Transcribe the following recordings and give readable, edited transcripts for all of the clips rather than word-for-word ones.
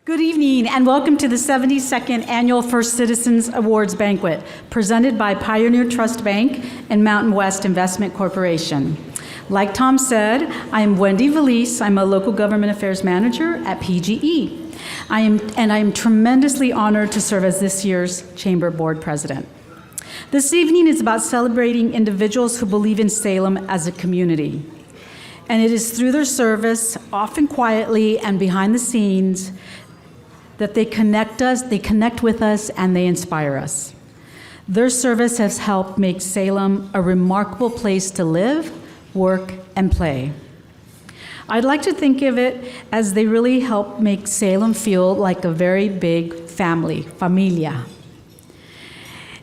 Good evening and welcome to the 72nd Annual First Citizens Awards Banquet, presented by Pioneer Trust Bank and Mountain West Investment Corporation. Like Tom said, I am Wendy Valise. I'm a local government affairs manager at PGE. I am tremendously honored to serve as this year's Chamber Board President. This evening is about celebrating individuals who believe in Salem as a community. And it is through their service, often quietly and behind the scenes, that they connect with us, and they inspire us. Their service has helped make Salem a remarkable place to live, work, and play. I'd like to think of it as they really help make Salem feel like a very big family, familia.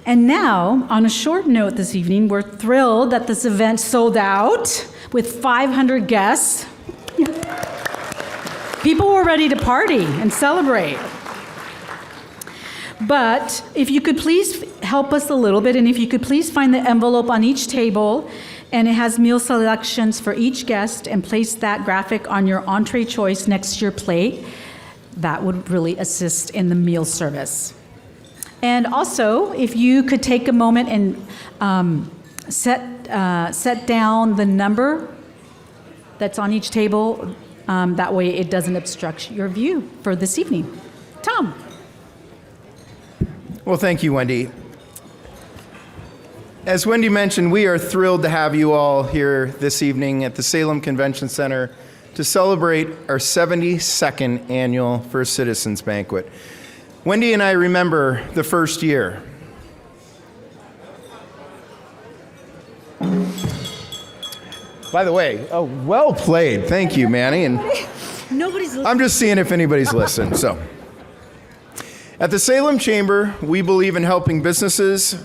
And now, on a short note this evening, we're thrilled that this event sold out with 500 guests. People were ready to party and celebrate. But if you could please help us a little bit, and if you could please find the envelope on each table, and it has meal selections for each guest, and place that graphic on your entree choice next to your plate, that would really assist in the meal service. And also, if you could take a moment and set down the number that's on each table. That way it doesn't obstruct your view for this evening. Tom. Well, thank you, Wendy. As Wendy mentioned, we are thrilled to have you all here this evening at the Salem Convention Center to celebrate our 72nd annual First Citizens Banquet. Wendy and I remember the first year. By the way, oh, well played. Thank you, Manny. And nobody's listening. I'm just seeing if anybody's listening. So, at the Salem Chamber, we believe in helping businesses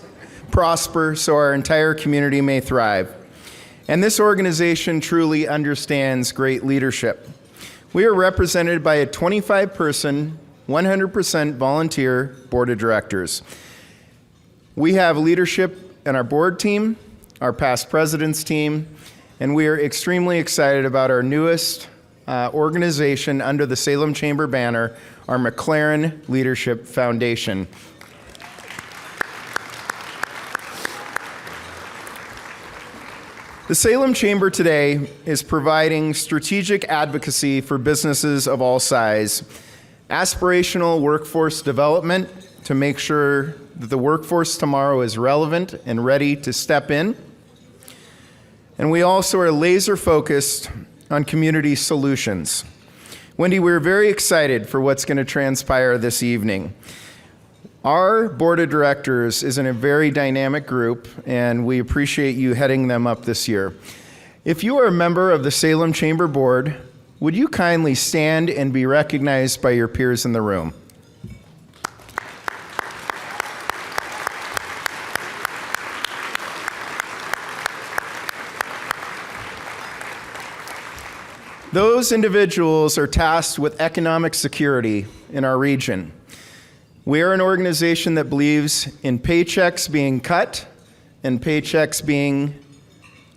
prosper so our entire community may thrive. And this organization truly understands great leadership. We are represented by a 25-person, 100% volunteer board of directors. We have leadership in our board team, our past president's team, and we are extremely excited about our newest organization under the Salem Chamber banner, our McLaren Leadership Foundation. The Salem Chamber today is providing strategic advocacy for businesses of all size, aspirational workforce development to make sure that the workforce tomorrow is relevant and ready to step in. And we also are laser focused on community solutions. Wendy, we're very excited for what's going to transpire this evening. Our board of directors is in a very dynamic group, and we appreciate you heading them up this year. If you are a member of the Salem Chamber Board, would you kindly stand and be recognized by your peers in the room? Those individuals are tasked with economic security in our region. We are an organization that believes in paychecks being cut and paychecks being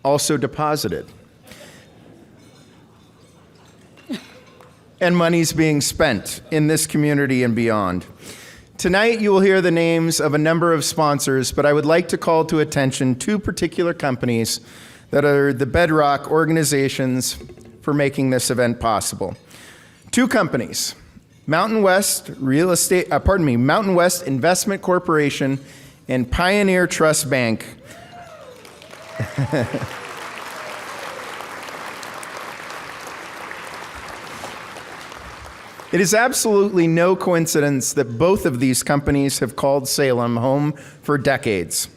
also deposited. And money's being spent in this community and beyond. Tonight you will hear the names of a number of sponsors, but I would like to call to attention two particular companies that are the bedrock organizations for making this event possible. Two companies, Mountain West Investment Corporation and Pioneer Trust Bank. It is absolutely no coincidence that both of these companies have called Salem home for decades.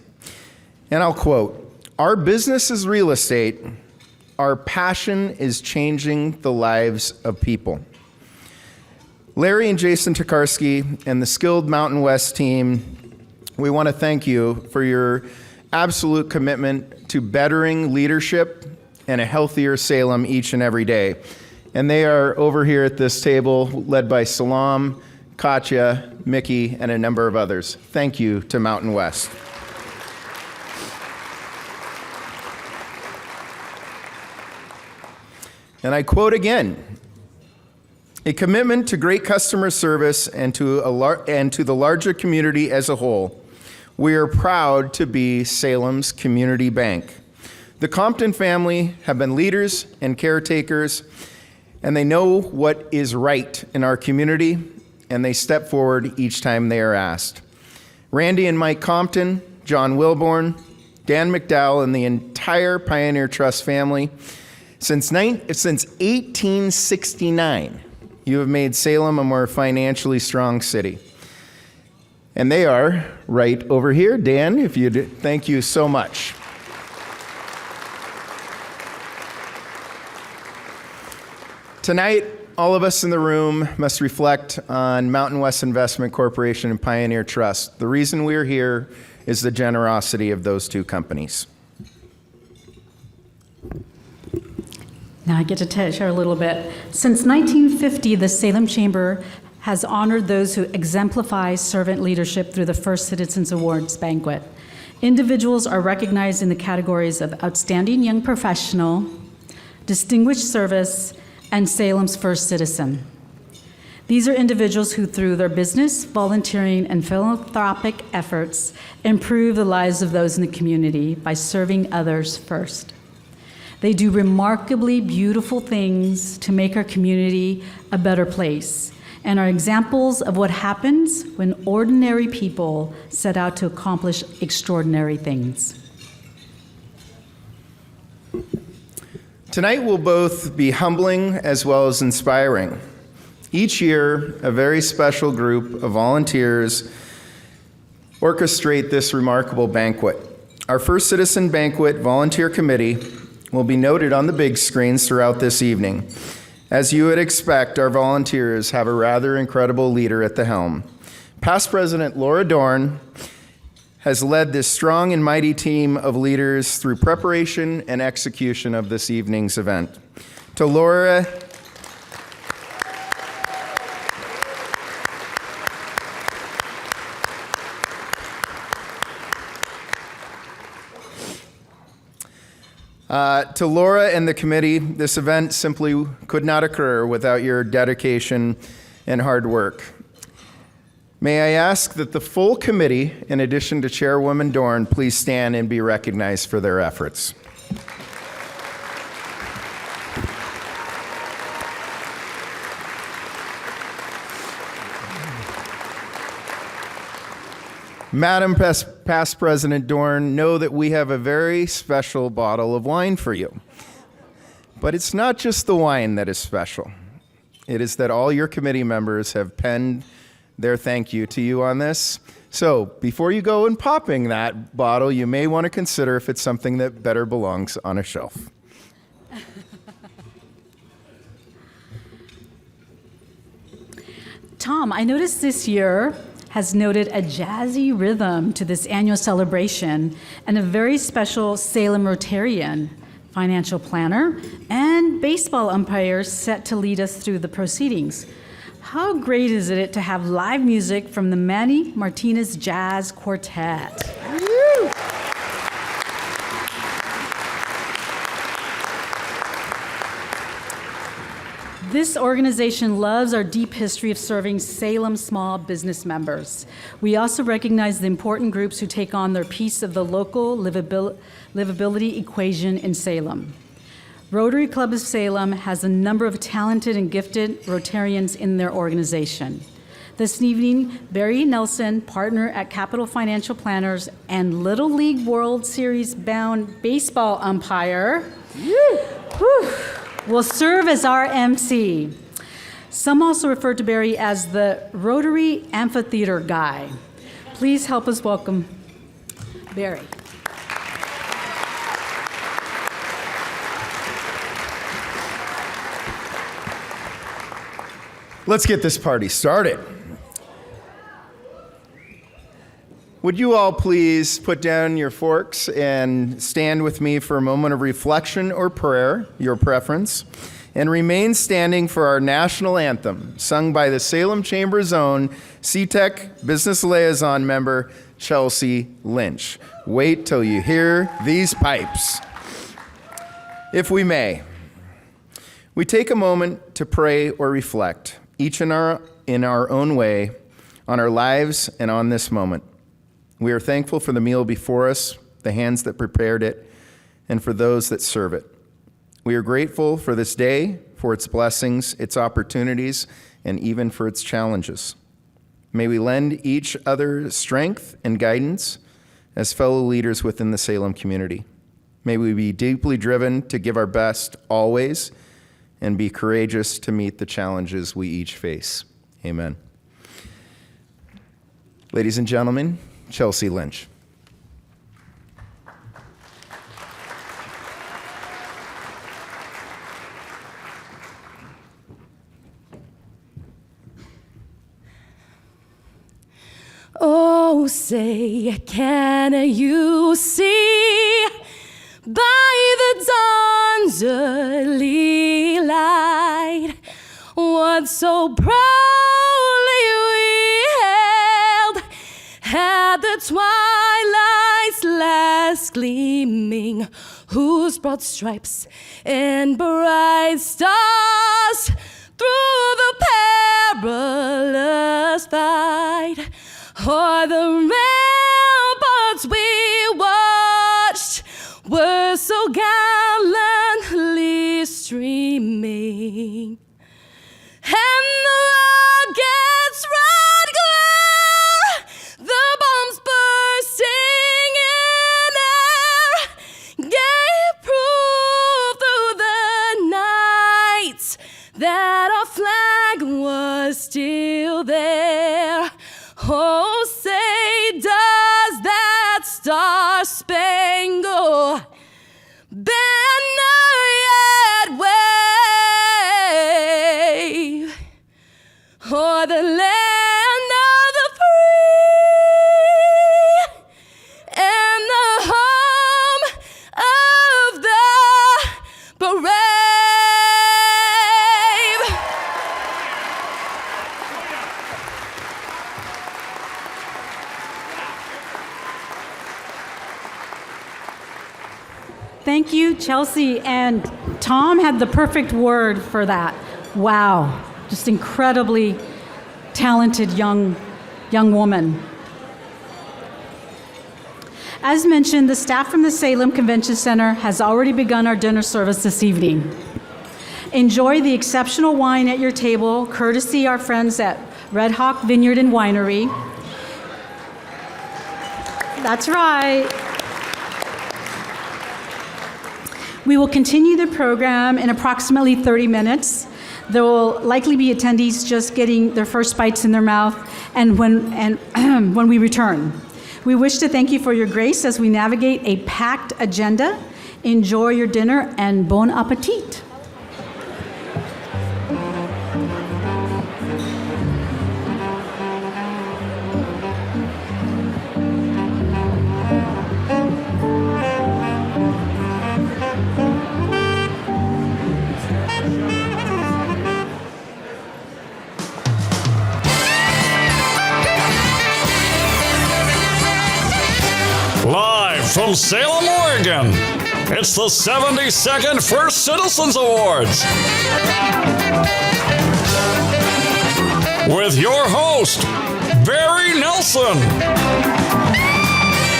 And I'll quote, "Our business is real estate. Our passion is changing the lives of people." Larry and Jason Tokarski and the skilled Mountain West team, we want to thank you for your absolute commitment to bettering leadership and a healthier Salem each and every day. And they are over here at this table, led by Salam, Katya, Mickey, and a number of others. Thank you to Mountain West. And I quote again, a commitment to great customer service and to the larger community as a whole. We are proud to be Salem's community bank. The Compton family have been leaders and caretakers, and they know what is right in our community, and they step forward each time they are asked. Randy and Mike Compton, John Wilborn, Dan McDowell, and the entire Pioneer Trust family, since 1869, you have made Salem a more financially strong city. And they are right over here. Dan, if you'd thank you so much. Tonight, all of us in the room must reflect on Mountain West Investment Corporation and Pioneer Trust. The reason we're here is the generosity of those two companies. Now I get to share a little bit. Since 1950, the Salem Chamber has honored those who exemplify servant leadership through the First Citizens Awards Banquet. Individuals are recognized in the categories of Outstanding Young Professional, Distinguished Service, and Salem's First Citizen. These are individuals who, through their business, volunteering, and philanthropic efforts, improve the lives of those in the community by serving others first. They do remarkably beautiful things to make our community a better place, and are examples of what happens when ordinary people set out to accomplish extraordinary things. Tonight will both be humbling as well as inspiring. Each year, a very special group of volunteers orchestrate this remarkable banquet. Our First Citizen Banquet Volunteer Committee will be noted on the big screens throughout this evening. As you would expect, our volunteers have a rather incredible leader at the helm. Past President Laura Dorn has led this strong and mighty team of leaders through preparation and execution of this evening's event. To Laura, and the committee, this event simply could not occur without your dedication and hard work. May I ask that the full committee, in addition to Chairwoman Dorn, please stand and be recognized for their efforts. Madam Past President Dorn, know that we have a very special bottle of wine for you. But it's not just the wine that is special. It is that all your committee members have penned their thank you to you on this. So before you go and popping that bottle, you may want to consider if it's something that better belongs on a shelf. Tom, I noticed this year has noted a jazzy rhythm to this annual celebration and a very special Salem Rotarian, financial planner, and baseball umpire set to lead us through the proceedings. How great is it to have live music from the Manny Martinez Jazz Quartet? Woo! This organization loves our deep history of serving Salem small business members. We also recognize the important groups who take on their piece of the local livability equation in Salem. Rotary Club of Salem has a number of talented and gifted Rotarians in their organization. This evening, Barry Nelson, partner at Capital Financial Planners and Little League World Series bound baseball umpire, will serve as our emcee. Some also refer to Barry as the Rotary Amphitheater Guy. Please help us welcome Barry. Let's get this party started. Would you all please put down your forks and stand with me for a moment of reflection or prayer, your preference, and remain standing for our national anthem, sung by the Salem Chamber's own CTEC Business Liaison member, Chelsea Lynch. Wait till you hear these pipes. If we may, We take a moment to pray or reflect, each in our own way, on our lives and on this moment. We are thankful for the meal before us, the hands that prepared it, and for those that serve it. We are grateful for this day, for its blessings, its opportunities, and even for its challenges. May we lend each other strength and guidance as fellow leaders within the Salem community. May we be deeply driven to give our best always and be courageous to meet the challenges we each face. Amen. Ladies and gentlemen, Chelsea Lynch. Oh, say, can you see by the dawn's early light what so proudly we hailed at the twilight's last gleaming, whose broad stripes and bright stars through the perilous fight o'er the ramparts we watched were so gallantly streaming, and the rockets' red glare, the bombs bursting in air, gave proof through the night that our flag was still there. Oh, say, does that star-spangled banner yet wave o'er the land of the free and the home of the brave? Thank you, Chelsea. And Tom had the perfect word for that. Wow. Just incredibly talented young woman. As mentioned, the staff from the Salem Convention Center has already begun our dinner service this evening. Enjoy the exceptional wine at your table, courtesy our friends at Red Hawk Vineyard and Winery. That's right. We will continue the program in approximately 30 minutes. There will likely be attendees just getting their first bites in their mouth and when we return. We wish to thank you for your grace as we navigate a packed agenda. Enjoy your dinner and bon appetit. Live from Salem, Oregon, it's the 72nd First Citizens Awards. With your host, Barry Nelson.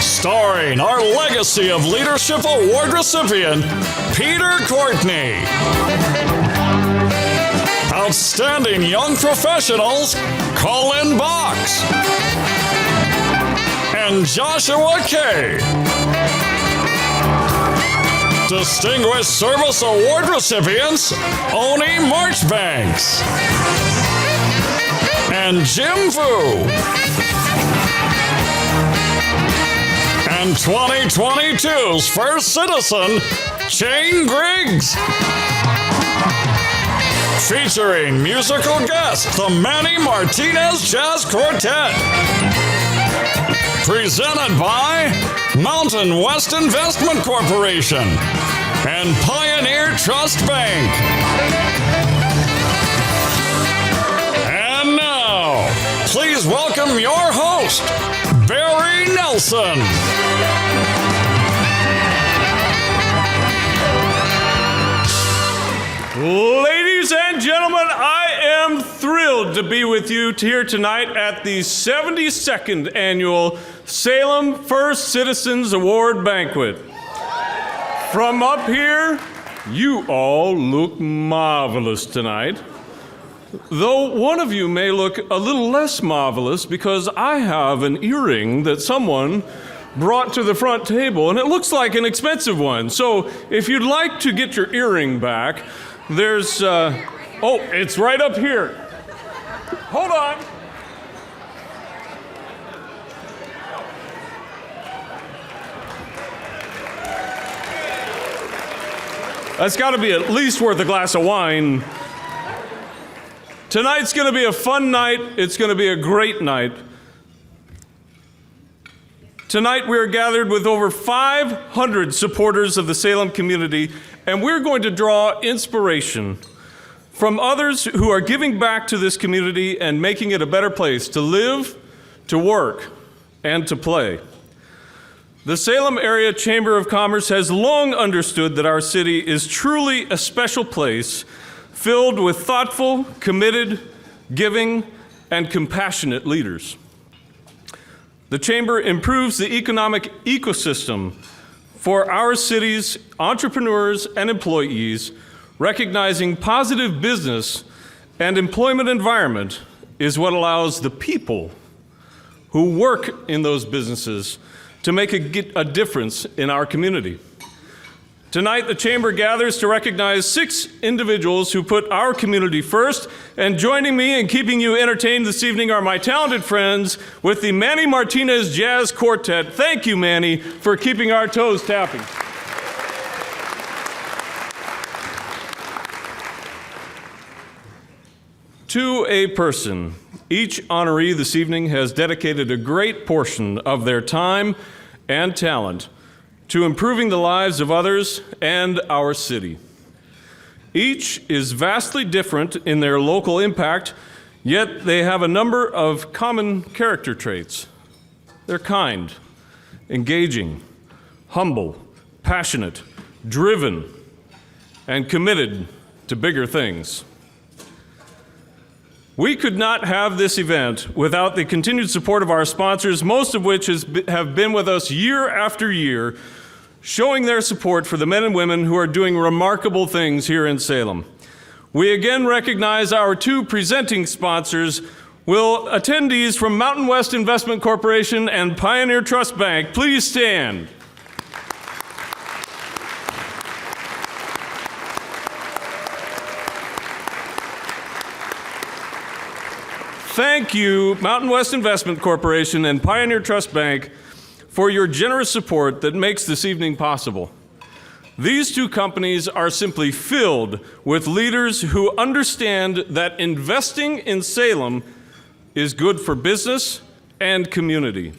Starring our Legacy of Leadership Award recipient, Peter Courtney. Outstanding Young Professionals, Collin and Joshua K. Distinguished Service Award recipients, Oni Marchbanks and Jim Fu. And 2022's First Citizen, Chane Griggs. Featuring musical guest, the Manny Martinez Jazz Quartet. Presented by Mountain West Investment Corporation and Pioneer Trust Bank. And now, please welcome your host, Barry Nelson. Ladies and gentlemen, I am thrilled to be with you here tonight at the 72nd Annual Salem First Citizens Award Banquet. From up here, you all look marvelous tonight. Though one of you may look a little less marvelous because I have an earring that someone brought to the front table, and it looks like an expensive one. So if you'd like to get your earring back, there's, oh, it's right up here. Hold on. That's got to be at least worth a glass of wine. Tonight's going to be a fun night. It's going to be a great night. Tonight we are gathered with over 500 supporters of the Salem community, and we're going to draw inspiration from others who are giving back to this community and making it a better place to live, to work, and to play. The Salem Area Chamber of Commerce has long understood that our city is truly a special place filled with thoughtful, committed, giving, and compassionate leaders. The Chamber improves the economic ecosystem for our city's entrepreneurs and employees, recognizing positive business and employment environment is what allows the people who work in those businesses to make a difference in our community. Tonight, the Chamber gathers to recognize 6 individuals who put our community first, and joining me in keeping you entertained this evening are my talented friends with the Manny Martinez Jazz Quartet. Thank you, Manny, for keeping our toes tapping. To a person, each honoree this evening has dedicated a great portion of their time and talent to improving the lives of others and our city. Each is vastly different in their local impact, yet they have a number of common character traits. They're kind, engaging, humble, passionate, driven, and committed to bigger things. We could not have this event without the continued support of our sponsors, most of which have been with us year after year, showing their support for the men and women who are doing remarkable things here in Salem. We again recognize our 2 presenting sponsors. Will attendees from Mountain West Investment Corporation and Pioneer Trust Bank please stand? Thank you, Mountain West Investment Corporation and Pioneer Trust Bank, for your generous support that makes this evening possible. These 2 companies are simply filled with leaders who understand that investing in Salem is good for business and community.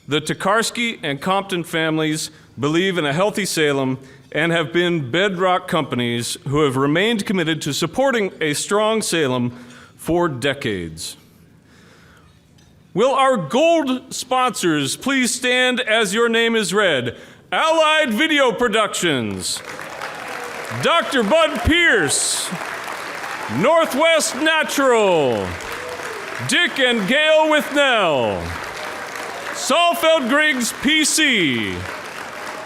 The Tokarski and Compton families believe in a healthy Salem and have been bedrock companies who have remained committed to supporting a strong Salem for decades. Will our gold sponsors please stand as your name is read? Allied Video Productions, Dr. Bud Pierce, Northwest Natural, Dick and Gail Withnell, Saalfeld Griggs PC,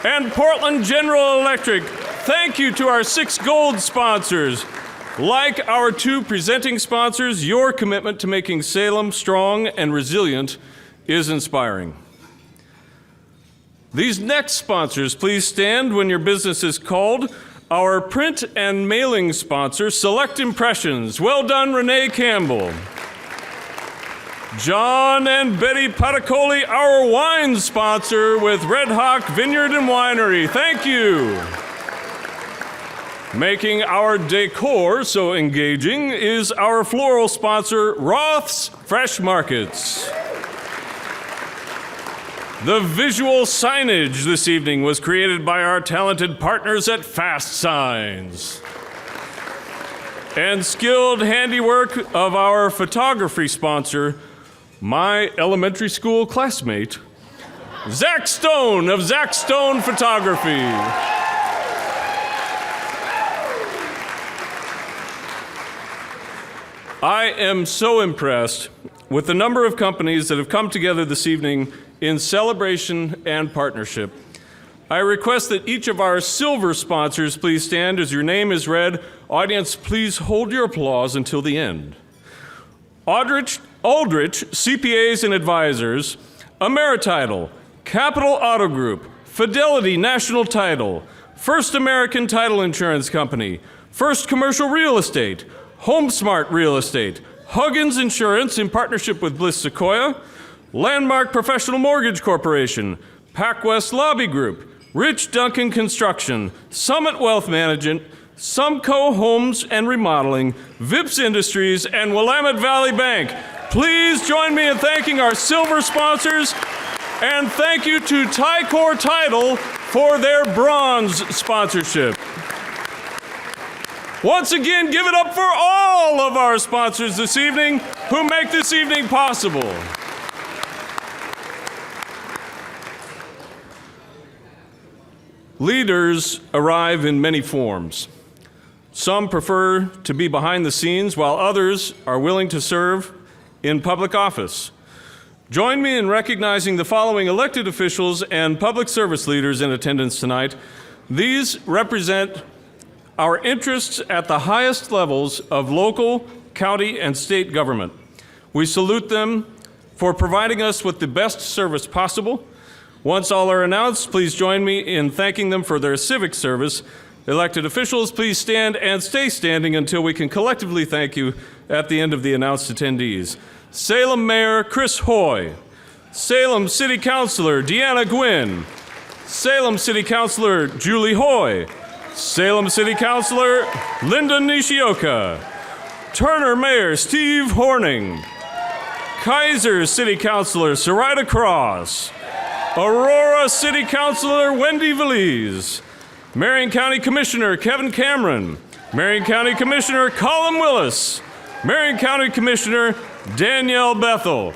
and Portland General Electric. Thank you to our 6 gold sponsors. Like our 2 presenting sponsors, your commitment to making Salem strong and resilient is inspiring. These next sponsors, please stand when your business is called. Our print and mailing sponsor, Select Impressions. Well done, Renee Campbell. John and Betty Patacoli, our wine sponsor with Red Hawk Vineyard and Winery. Thank you. Making our decor so engaging is our floral sponsor, Roth's Fresh Markets. The visual signage this evening was created by our talented partners at Fast Signs. And skilled handiwork of our photography sponsor, my elementary school classmate, Zach Stone of Zach Stone Photography. I am so impressed with the number of companies that have come together this evening in celebration and partnership. I request that each of our silver sponsors please stand as your name is read. Audience, please hold your applause until the end. Aldrich CPAs and Advisors, Amerititle, Capital Auto Group, Fidelity National Title, First American Title Insurance Company, First Commercial Real Estate, HomeSmart Real Estate, Huggins Insurance in partnership with Bliss Sequoia, Landmark Professional Mortgage Corporation, PacWest Lobby Group, Rich Duncan Construction, Summit Wealth Management, Sumco Homes and Remodeling, Vips Industries, and Willamette Valley Bank. Please join me in thanking our silver sponsors, and thank you to Ticor Title for their bronze sponsorship. Once again, give it up for all of our sponsors this evening who make this evening possible. Leaders arrive in many forms. Some prefer to be behind the scenes, while others are willing to serve in public office. Join me in recognizing the following elected officials and public service leaders in attendance tonight. These represent our interests at the highest levels of local, county, and state government. We salute them for providing us with the best service possible. Once all are announced, please join me in thanking them for their civic service. Elected officials, please stand and stay standing until we can collectively thank you at the end of the announced attendees. Salem Mayor Chris Hoy, Salem City Councilor Deanna Gwynn, Salem City Councilor Julie Hoy, Salem City Councilor Linda Nishioka, Turner Mayor Steve Horning, Kaiser City Councilor Sarita Cross, Aurora City Councilor Wendy Valise, Marion County Commissioner Kevin Cameron, Marion County Commissioner Collin Willis, Marion County Commissioner Danielle Bethel.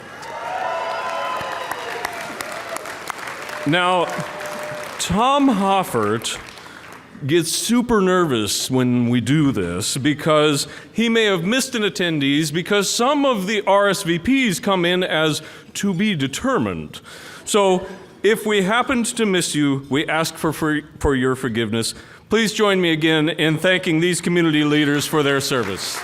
Now, Tom Hoffert gets super nervous when we do this because he may have missed an attendee because some of the RSVPs come in as to be determined. So if we happened to miss you, we ask for your forgiveness. Please join me again in thanking these community leaders for their service.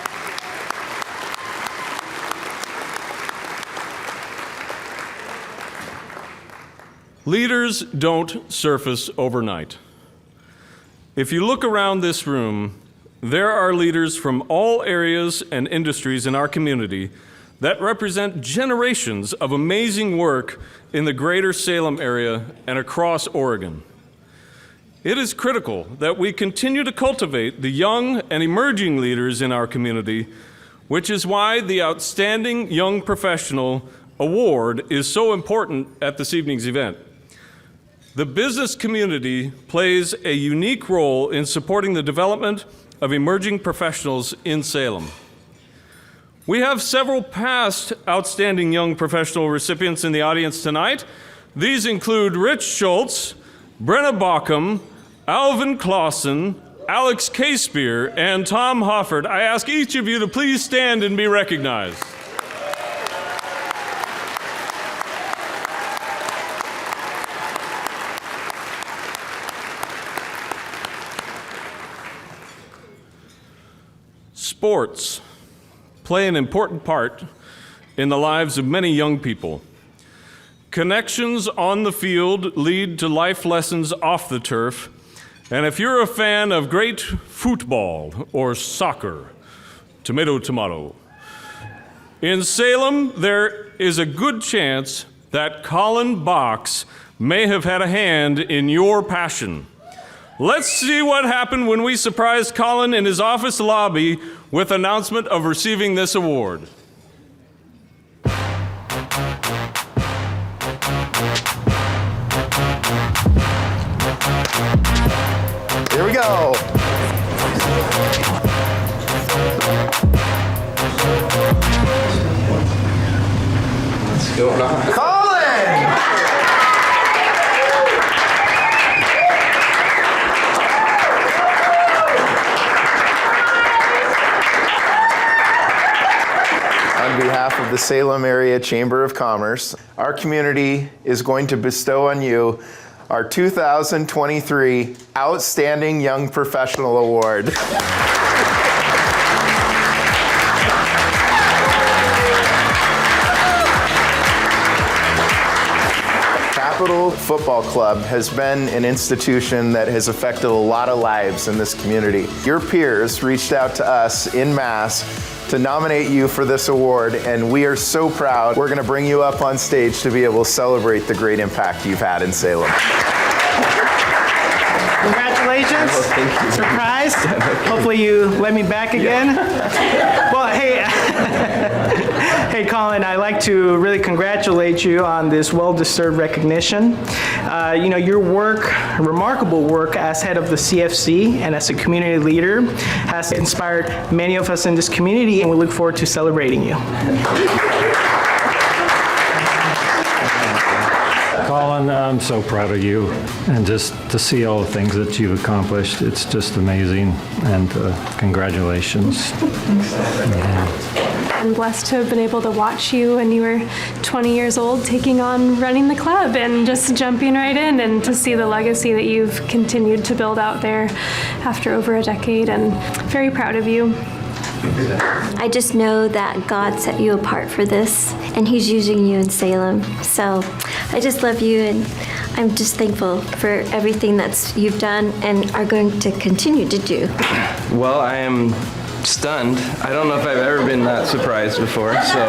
Leaders don't surface overnight. If you look around this room, there are leaders from all areas and industries in our community that represent generations of amazing work in the greater Salem area and across Oregon. It is critical that we continue to cultivate the young and emerging leaders in our community, which is why the Outstanding Young Professional Award is so important at this evening's event. The business community plays a unique role in supporting the development of emerging professionals in Salem. We have several past Outstanding Young Professional recipients in the audience tonight. These include Rich Schultz, Brenna Bauckham, Alvin Clausen, Alex K-Spear, and Tom Hoffert. I ask each of you to please stand and be recognized. Sports play an important part in the lives of many young people. Connections on the field lead to life lessons off the turf. And if you're a fan of great football or soccer, tomato, tomato, in Salem, there is a good chance that Collin Box may have had a hand in your passion. Let's see what happened when we surprised Collin in his office lobby with announcement of receiving this award. Here we go. What's going on? Collin! On behalf of the Salem Area Chamber of Commerce, our community is going to bestow on you our 2023 Outstanding Young Professional Award. Capital Football Club has been an institution that has affected a lot of lives in this community. Your peers reached out to us en masse to nominate you for this award, and we are so proud. We're going to bring you up on stage to be able to celebrate the great impact you've had in Salem. Congratulations. Well, thank you. Surprised? Hopefully you let me back again. Well, hey, hey, Collin, I'd like to really congratulate you on this well-deserved recognition. Your work, remarkable work as head of the CFC and as a community leader has inspired many of us in this community, and we look forward to celebrating you. Collin, I'm so proud of you, and just to see all the things that you've accomplished, it's just amazing, and congratulations. I'm blessed to have been able to watch you when you were 20 years old taking on running the club and just jumping right in, and to see the legacy that you've continued to build out there after over a decade, and very proud of you. I just know that God set you apart for this, and He's using you in Salem. So I just love you, and I'm just thankful for everything that you've done and are going to continue to do. Well, I am stunned. I don't know if I've ever been that surprised before. So,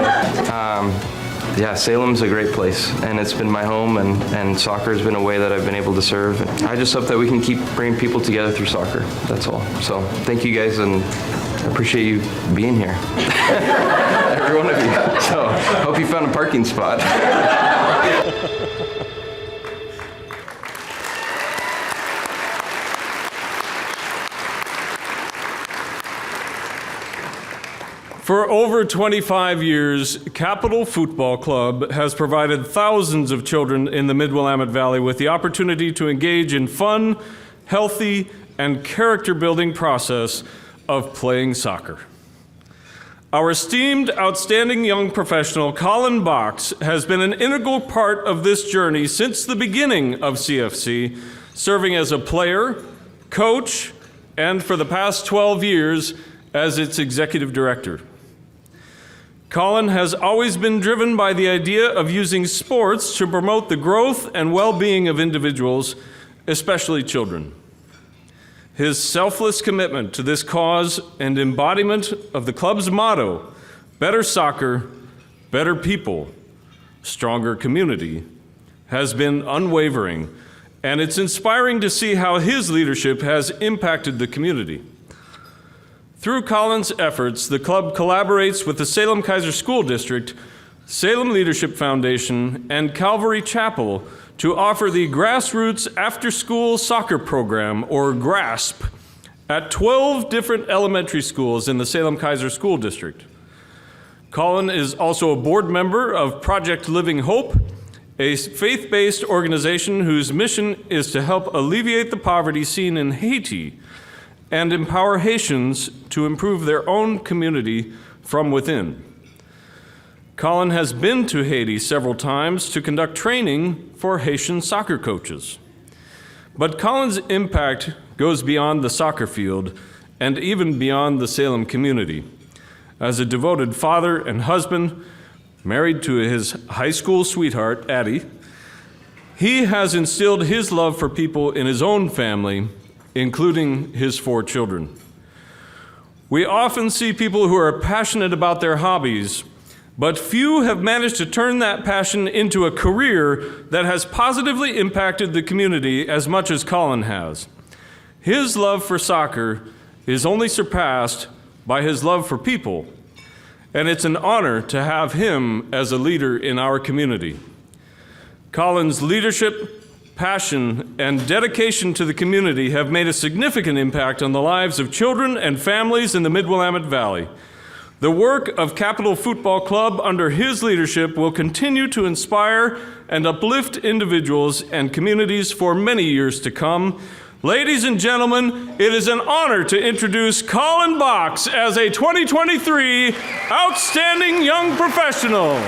yeah, Salem's a great place, and it's been my home, and soccer has been a way that I've been able to serve. I just hope that we can keep bringing people together through soccer. That's all. So thank you guys, and I appreciate you being here. Every one of you. So hope you found a parking spot. For over 25 years, Capital Football Club has provided thousands of children in the Mid-Willamette Valley with the opportunity to engage in fun, healthy, and character-building process of playing soccer. Our esteemed, outstanding young professional, Collin Box, has been an integral part of this journey since the beginning of CFC, serving as a player, coach, and for the past 12 years as its executive director. Collin has always been driven by the idea of using sports to promote the growth and well-being of individuals, especially children. His selfless commitment to this cause and embodiment of the club's motto, better soccer, better people, stronger community, has been unwavering, and it's inspiring to see how his leadership has impacted the community. Through Collin's efforts, the club collaborates with the Salem Kaiser School District, Salem Leadership Foundation, and Calvary Chapel to offer the Grassroots After-School Soccer Program, or GRASP, at 12 different elementary schools in the Salem Kaiser School District. Collin is also a board member of Project Living Hope, a faith-based organization whose mission is to help alleviate the poverty seen in Haiti and empower Haitians to improve their own community from within. Collin has been to Haiti several times to conduct training for Haitian soccer coaches. But Collin's impact goes beyond the soccer field and even beyond the Salem community. As a devoted father and husband, married to his high school sweetheart, Addie, he has instilled his love for people in his own family, including his 4 children. We often see people who are passionate about their hobbies, but few have managed to turn that passion into a career that has positively impacted the community as much as Collin has. His love for soccer is only surpassed by his love for people, and it's an honor to have him as a leader in our community. Collin's leadership, passion, and dedication to the community have made a significant impact on the lives of children and families in the Mid-Willamette Valley. The work of Capital Football Club under his leadership will continue to inspire and uplift individuals and communities for many years to come. Ladies and gentlemen, it is an honor to introduce Collin Box as a 2023 Outstanding Young Professional.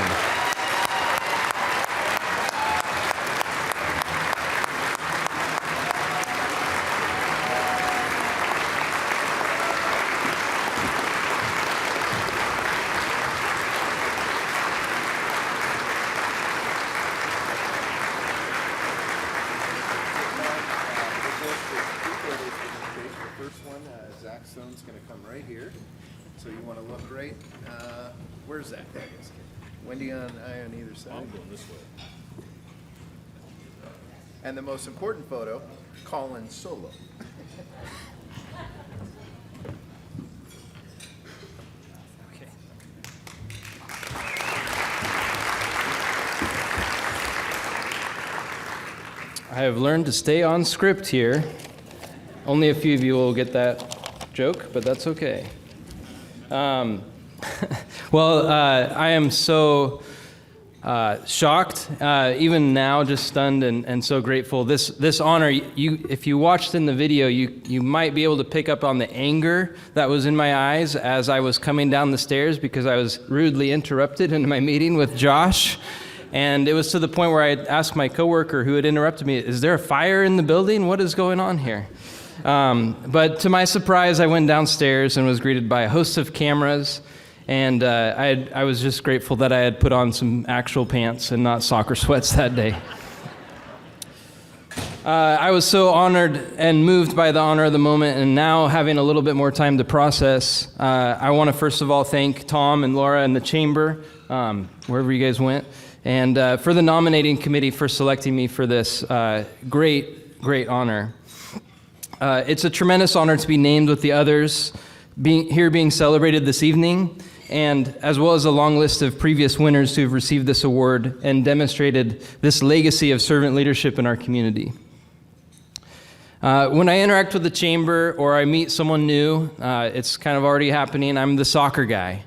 Zone's going to come right here, so you want to look right. Where's Zach? There he is. Wendy on either side. I'm going this way. And the most important photo, Collin solo. Okay. I have learned to stay on script here. Only a few of you will get that joke, but that's okay. Well, I am so shocked, even now, just stunned and so grateful. This honor, if you watched in the video, you might be able to pick up on the anger that was in my eyes as I was coming down the stairs because I was rudely interrupted in my meeting with Josh. And it was to the point where I asked my coworker who had interrupted me, "Is there a fire in the building? What is going on here?" But to my surprise, I went downstairs and was greeted by a host of cameras, and I was just grateful that I had put on some actual pants and not soccer sweats that day. I was so honored and moved by the honor of the moment, and now having a little bit more time to process, I want to first of all thank Tom and Laura and the Chamber, wherever you guys went, and for the nominating committee for selecting me for this great honor. It's a tremendous honor to be named with the others being celebrated this evening, and as well as a long list of previous winners who have received this award and demonstrated this legacy of servant leadership in our community. When I interact with the Chamber or I meet someone new, it's kind of already happening. I'm the soccer guy.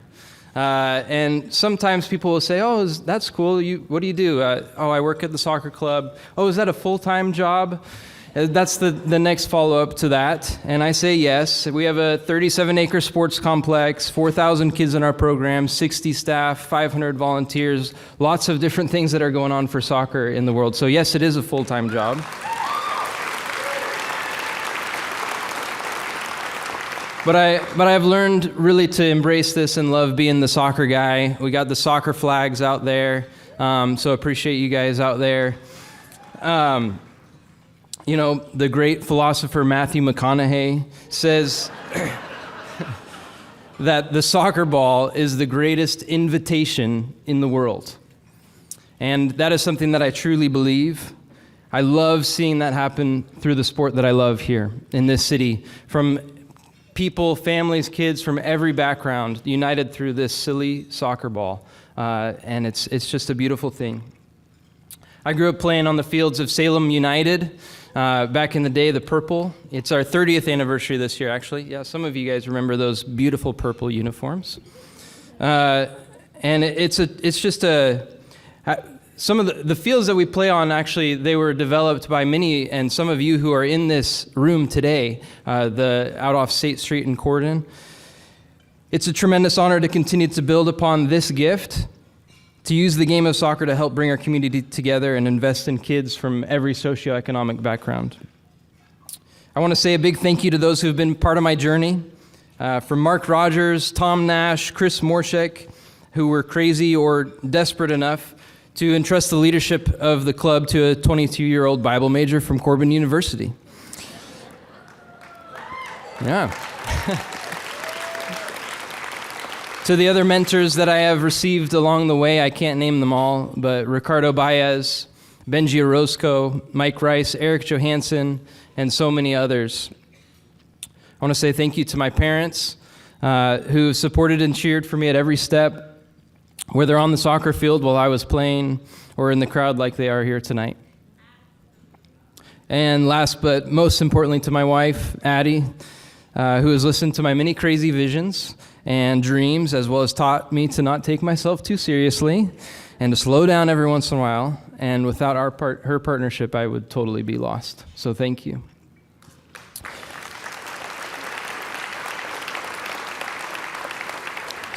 And sometimes people will say, "Oh, that's cool. What do you do?" "Oh, I work at the soccer club." "Oh, is that a full-time job?" That's the next follow-up to that, and I say yes. We have a 37-acre sports complex, 4,000 kids in our program, 60 staff, 500 volunteers, lots of different things that are going on for soccer in the world. So yes, it is a full-time job. But I've learned really to embrace this and love being the soccer guy. We got the soccer flags out there, so appreciate you guys out there. You know, the great philosopher Matthew McConaughey says that the soccer ball is the greatest invitation in the world. And that is something that I truly believe. I love seeing that happen through the sport that I love here in this city, from people, families, kids from every background united through this silly soccer ball. And it's just a beautiful thing. I grew up playing on the fields of Salem United. Back in the day, the purple. It's our 30th anniversary this year, actually. Yeah, some of you guys remember those beautiful purple uniforms. And some of the fields that we play on, actually, they were developed by many, and some of you who are in this room today, out off State Street in Corydon. It's a tremendous honor to continue to build upon this gift, to use the game of soccer to help bring our community together and invest in kids from every socioeconomic background. I want to say a big thank you to those who have been part of my journey, from Mark Rogers, Tom Nash, Chris Morshek, who were crazy or desperate enough to entrust the leadership of the club to a 22-year-old Bible major from Corban University. Yeah. To the other mentors that I have received along the way, I can't name them all, but Ricardo Baez, Benji Orozco, Mike Rice, Eric Johansson, and so many others. I want to say thank you to my parents who supported and cheered for me at every step, whether on the soccer field while I was playing or in the crowd like they are here tonight. And last but most importantly to my wife, Addie, who has listened to my many crazy visions and dreams, as well as taught me to not take myself too seriously and to slow down every once in a while. And without her partnership, I would totally be lost. So thank you.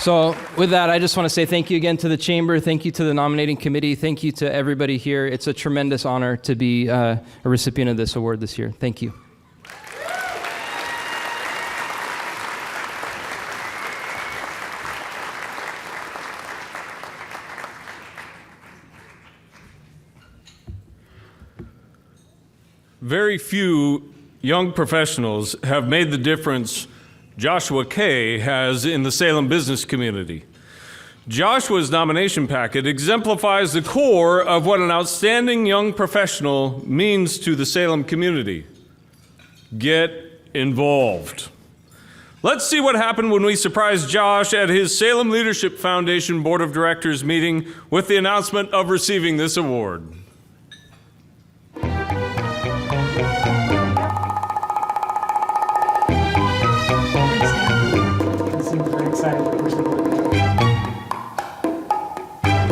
So with that, I just want to say thank you again to the Chamber. Thank you to the nominating committee. Thank you to everybody here. It's a tremendous honor to be a recipient of this award this year. Thank you. Very few young professionals have made the difference Joshua Kay has in the Salem business community. Joshua's nomination packet exemplifies the core of what an outstanding young professional means to the Salem community. Get involved. Let's see what happened when we surprised Josh at his Salem Leadership Foundation Board of Directors meeting with the announcement of receiving this award.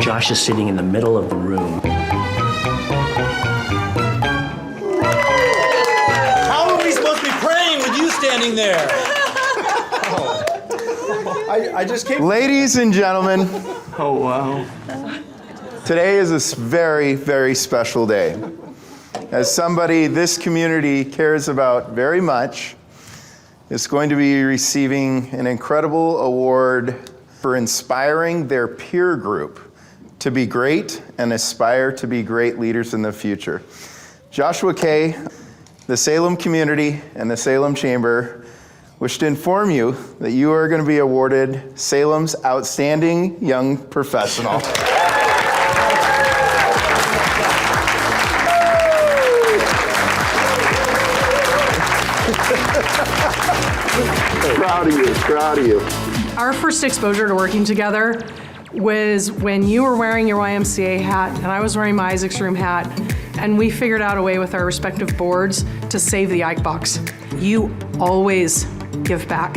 Josh is sitting in the middle of the room. How are we supposed to be praying with you standing there? I just came. Ladies and gentlemen, Oh, wow. today is a very, very special day. As somebody this community cares about very much, is going to be receiving an incredible award for inspiring their peer group to be great and aspire to be great leaders in the future. Joshua Kay, the Salem community, and the Salem Chamber wish to inform you that you are going to be awarded Salem's Outstanding Young Professional. Proud of you, proud of you. Our first exposure to working together was when you were wearing your YMCA hat and I was wearing my Isaac's Room hat, and we figured out a way with our respective boards to save the Ike Box. You always give back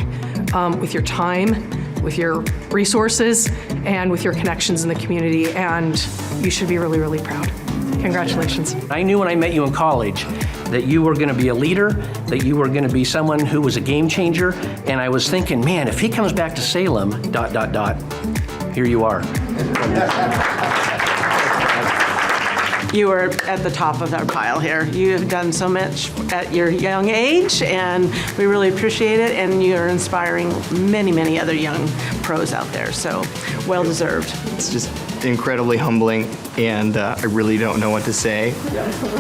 with your time, with your resources, and with your connections in the community, and you should be really, really proud. Congratulations. I knew when I met you in college that you were going to be a leader, that you were going to be someone who was a game changer, and I was thinking, man, if he comes back to Salem, ... here you are. You are at the top of our pile here. You have done so much at your young age, and we really appreciate it, and you are inspiring many, many other young pros out there, so well deserved. It's just incredibly humbling, and I really don't know what to say,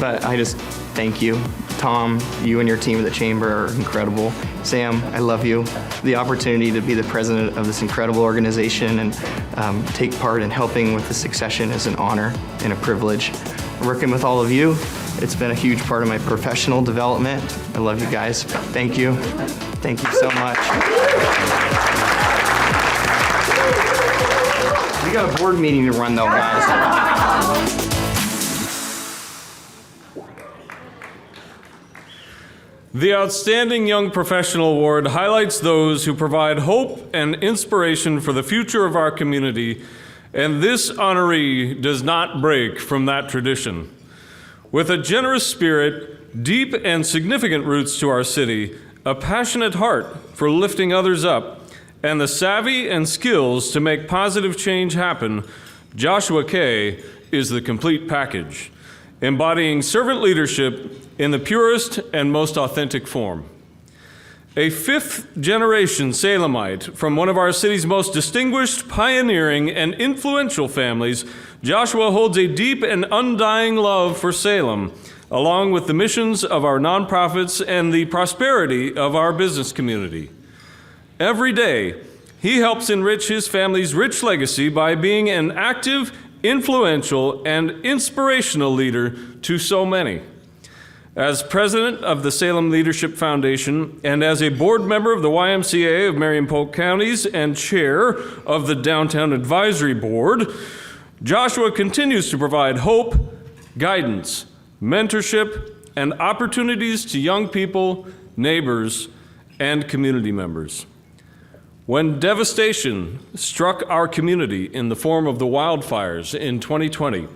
but I just thank you. Tom, you and your team at the Chamber are incredible. Sam, I love you. The opportunity to be the president of this incredible organization and take part in helping with the succession is an honor and a privilege. Working with all of you, it's been a huge part of my professional development. I love you guys. Thank you. Thank you so much. We got a board meeting to run though, guys. The Outstanding Young Professional Award highlights those who provide hope and inspiration for the future of our community, and this honoree does not break from that tradition. With a generous spirit, deep and significant roots to our city, a passionate heart for lifting others up, and the savvy and skills to make positive change happen, Joshua Kay is the complete package, embodying servant leadership in the purest and most authentic form. A fifth-generation Salemite from one of our city's most distinguished, pioneering, and influential families, Joshua holds a deep and undying love for Salem, along with the missions of our nonprofits and the prosperity of our business community. Every day, he helps enrich his family's rich legacy by being an active, influential, and inspirational leader to so many. As president of the Salem Leadership Foundation and as a board member of the YMCA of Marion Polk Counties and chair of the Downtown Advisory Board, Joshua continues to provide hope, guidance, mentorship, and opportunities to young people, neighbors, and community members. When devastation struck our community in the form of the wildfires in 2020,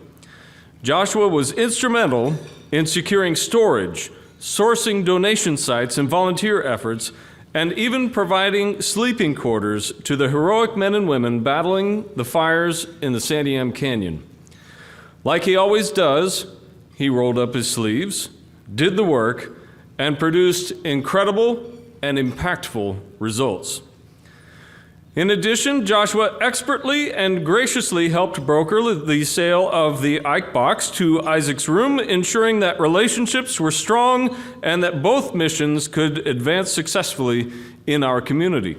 Joshua was instrumental in securing storage, sourcing donation sites and volunteer efforts, and even providing sleeping quarters to the heroic men and women battling the fires in the Santiam Canyon. Like he always does, he rolled up his sleeves, did the work, and produced incredible and impactful results. In addition, Joshua expertly and graciously helped broker the sale of the Ike box to Isaac's room, ensuring that relationships were strong and that both missions could advance successfully in our community.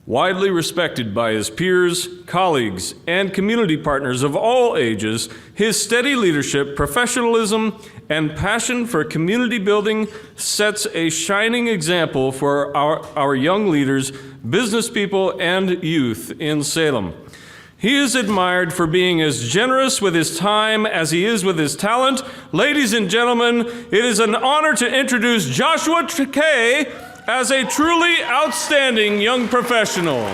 Widely respected by his peers, colleagues, and community partners of all ages, his steady leadership, professionalism, and passion for community building sets a shining example for our young leaders, business people, and youth in Salem. He is admired for being as generous with his time as he is with his talent. Ladies and gentlemen, it is an honor to introduce Joshua Chane as a truly outstanding young professional.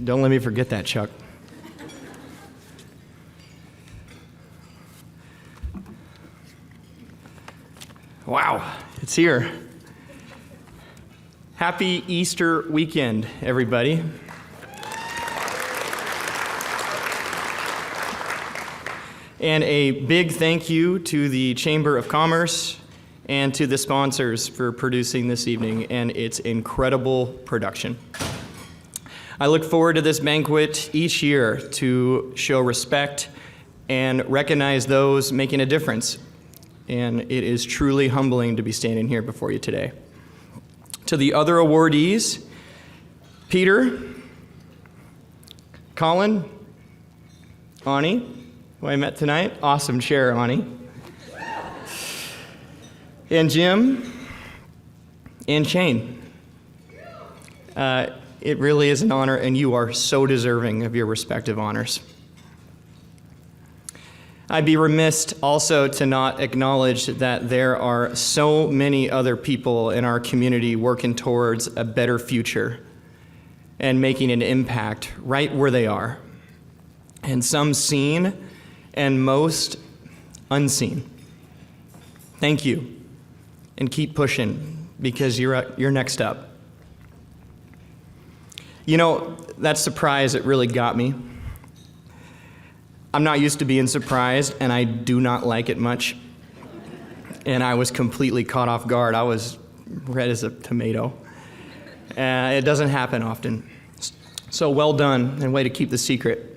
Don't let me forget that, Chuck. Wow, it's here. Happy Easter weekend, everybody. And a big thank you to the Chamber of Commerce and to the sponsors for producing this evening and its incredible production. I look forward to this banquet each year to show respect and recognize those making a difference. And it is truly humbling to be standing here before you today. To the other awardees, Peter, Collin, Ani, who I met tonight, awesome chair, Ani, and Jim, and Chane. It really is an honor, and you are so deserving of your respective honors. I'd be remiss also to not acknowledge that there are so many other people in our community working towards a better future and making an impact right where they are, and some seen and most unseen. Thank you, and keep pushing, because you're next up. You know, that surprise, it really got me. I'm not used to being surprised, and I do not like it much. And I was completely caught off guard. I was red as a tomato. It doesn't happen often. So well done, and way to keep the secret.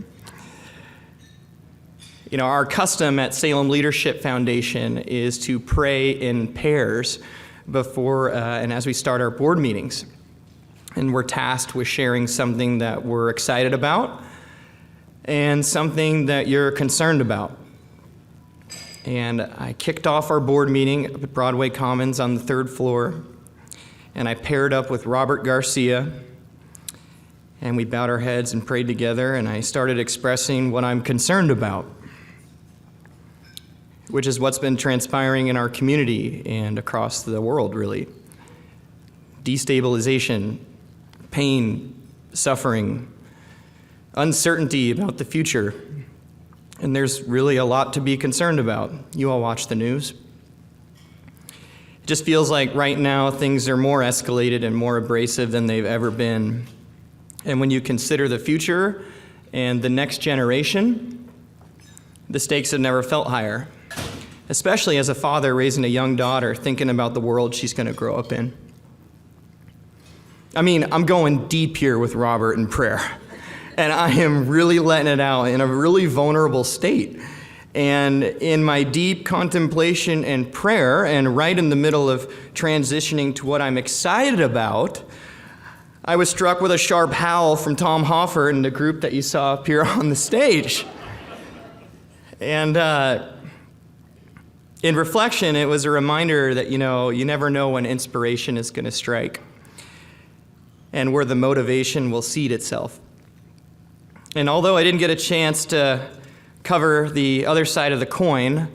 You know, our custom at Salem Leadership Foundation is to pray in pairs before and as we start our board meetings. And we're tasked with sharing something that we're excited about and something that you're concerned about. And I kicked off our board meeting at Broadway Commons on the 3rd floor, and I paired up with Robert Garcia, and we bowed our heads and prayed together, and I started expressing what I'm concerned about, which is what's been transpiring in our community and across the world, really. Destabilization, pain, suffering, uncertainty about the future. And there's really a lot to be concerned about. You all watch the news. It just feels like right now things are more escalated and more abrasive than they've ever been. And when you consider the future and the next generation, the stakes have never felt higher. especially as a father raising a young daughter, thinking about the world she's going to grow up in. I mean, I'm going deep here with Robert in prayer, and I am really letting it out in a really vulnerable state. And in my deep contemplation and prayer, and right in the middle of transitioning to what I'm excited about, I was struck with a sharp howl from Tom Hoffer and the group that you saw up here on the stage. And in reflection, it was a reminder that, you never know when inspiration is going to strike and where the motivation will seed itself. And although I didn't get a chance to cover the other side of the coin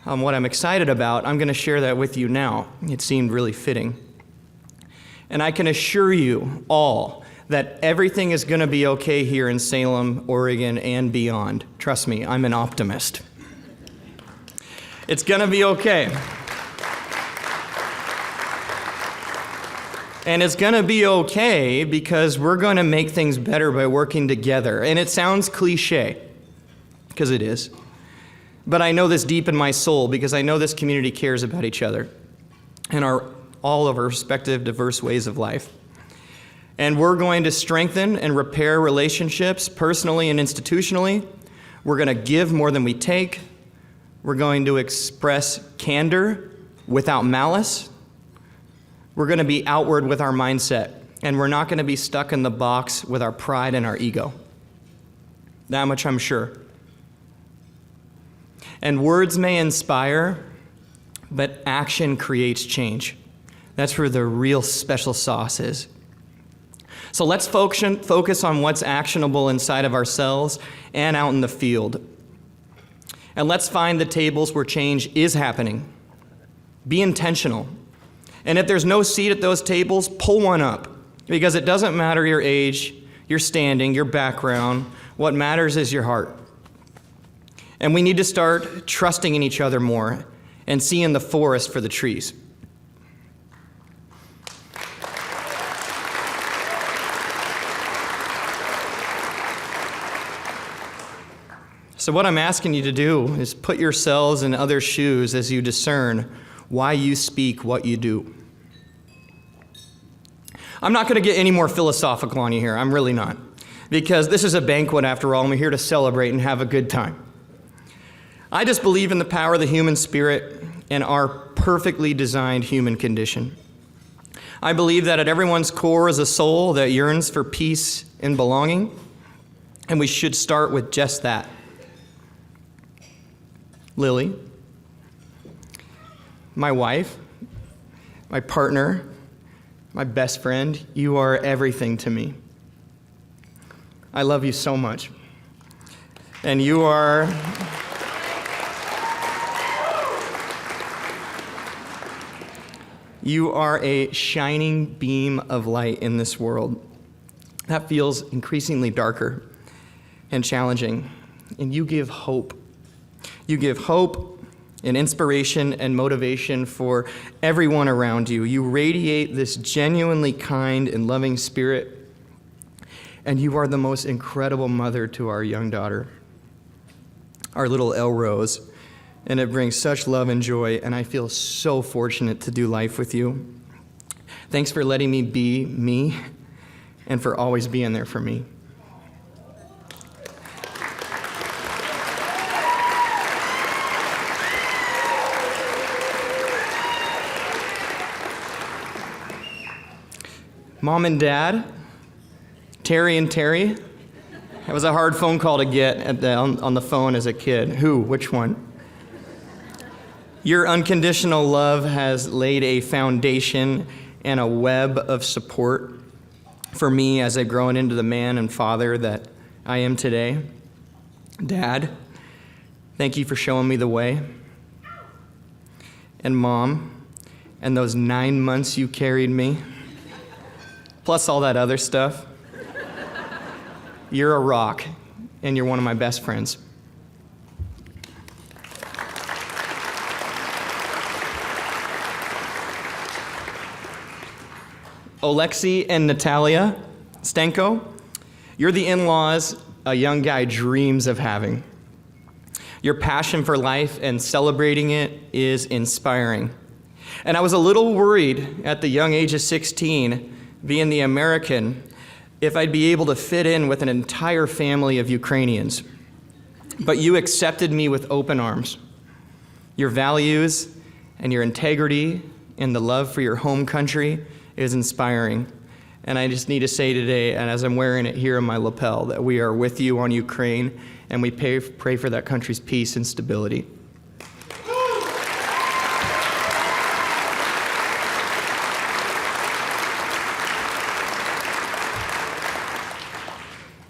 on what I'm excited about, I'm going to share that with you now. It seemed really fitting. And I can assure you all that everything is going to be okay here in Salem, Oregon, and beyond. Trust me, I'm an optimist. It's going to be okay. And it's going to be okay because we're going to make things better by working together. And it sounds cliche, because it is. But I know this deep in my soul because I know this community cares about each other and all of our respective diverse ways of life. And we're going to strengthen and repair relationships personally and institutionally. We're going to give more than we take. We're going to express candor without malice. We're going to be outward with our mindset, and we're not going to be stuck in the box with our pride and our ego. That much I'm sure. And words may inspire, but action creates change. That's where the real special sauce is. So let's focus on what's actionable inside of ourselves and out in the field. And let's find the tables where change is happening. Be intentional. And if there's no seat at those tables, pull one up. Because it doesn't matter your age, your standing, your background. What matters is your heart. And we need to start trusting in each other more and seeing the forest for the trees. So what I'm asking you to do is put yourselves in others' shoes as you discern why you speak what you do. I'm not going to get any more philosophical on you here. I'm really not. Because this is a banquet after all, and we're here to celebrate and have a good time. I just believe in the power of the human spirit and our perfectly designed human condition. I believe that at everyone's core is a soul that yearns for peace and belonging, and we should start with just that. Lily, my wife, my partner, my best friend, you are everything to me. I love you so much. And you are a shining beam of light in this world that feels increasingly darker and challenging. And you give hope. You give hope and inspiration and motivation for everyone around you. You radiate this genuinely kind and loving spirit, and you are the most incredible mother to our young daughter, our little Elrose, and it brings such love and joy, and I feel so fortunate to do life with you. Thanks for letting me be me and for always being there for me. Mom and Dad, Terry and Terry. It was a hard phone call to get on the phone as a kid. Who? Which one? Your unconditional love has laid a foundation and a web of support for me as I've grown into the man and father that I am today. Dad, thank you for showing me the way. And Mom, and those 9 months you carried me, plus all that other stuff. You're a rock, and you're one of my best friends. Oleksiy and Natalia Stenko, you're the in-laws a young guy dreams of having. Your passion for life and celebrating it is inspiring. And I was a little worried at the young age of 16, being the American, if I'd be able to fit in with an entire family of Ukrainians. But you accepted me with open arms. Your values and your integrity and the love for your home country is inspiring. And I just need to say today, and as I'm wearing it here in my lapel, that we are with you on Ukraine, and we pray for that country's peace and stability.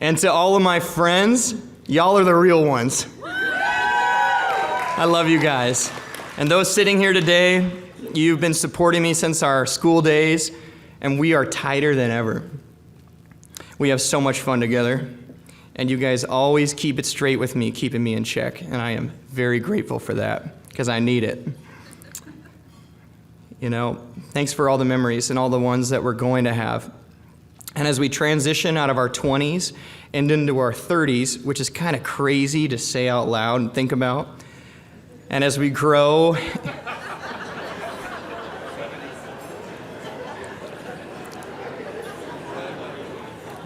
And to all of my friends, y'all are the real ones. I love you guys. And those sitting here today, you've been supporting me since our school days, and we are tighter than ever. We have so much fun together, and you guys always keep it straight with me, keeping me in check, and I am very grateful for that, because I need it. You know, thanks for all the memories and all the ones that we're going to have. And as we transition out of our 20s and into our 30s, which is kind of crazy to say out loud and think about, and as we grow,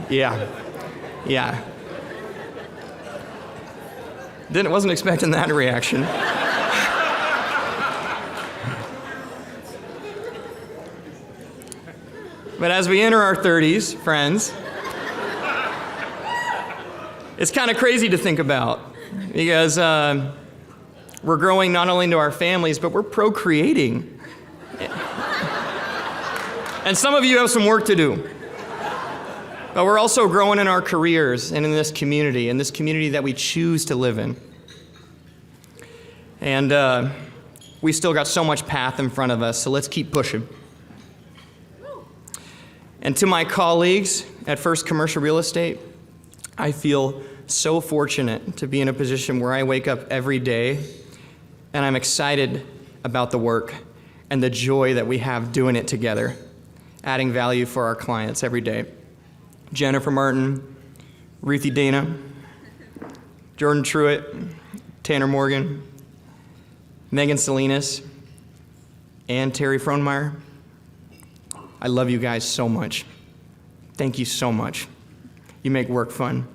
yeah. Wasn't expecting that reaction. But as we enter our 30s, friends, it's kind of crazy to think about, because we're growing not only into our families, but we're procreating. And some of you have some work to do. But we're also growing in our careers and in this community that we choose to live in. And we still got so much path in front of us, so let's keep pushing. And to my colleagues at First Commercial Real Estate, I feel so fortunate to be in a position where I wake up every day and I'm excited about the work and the joy that we have doing it together, adding value for our clients every day. Jennifer Martin, Ruthie Dana, Jordan Truitt, Tanner Morgan, Megan Salinas, and Terry Frohnmeyer. I love you guys so much. Thank you so much. You make work fun.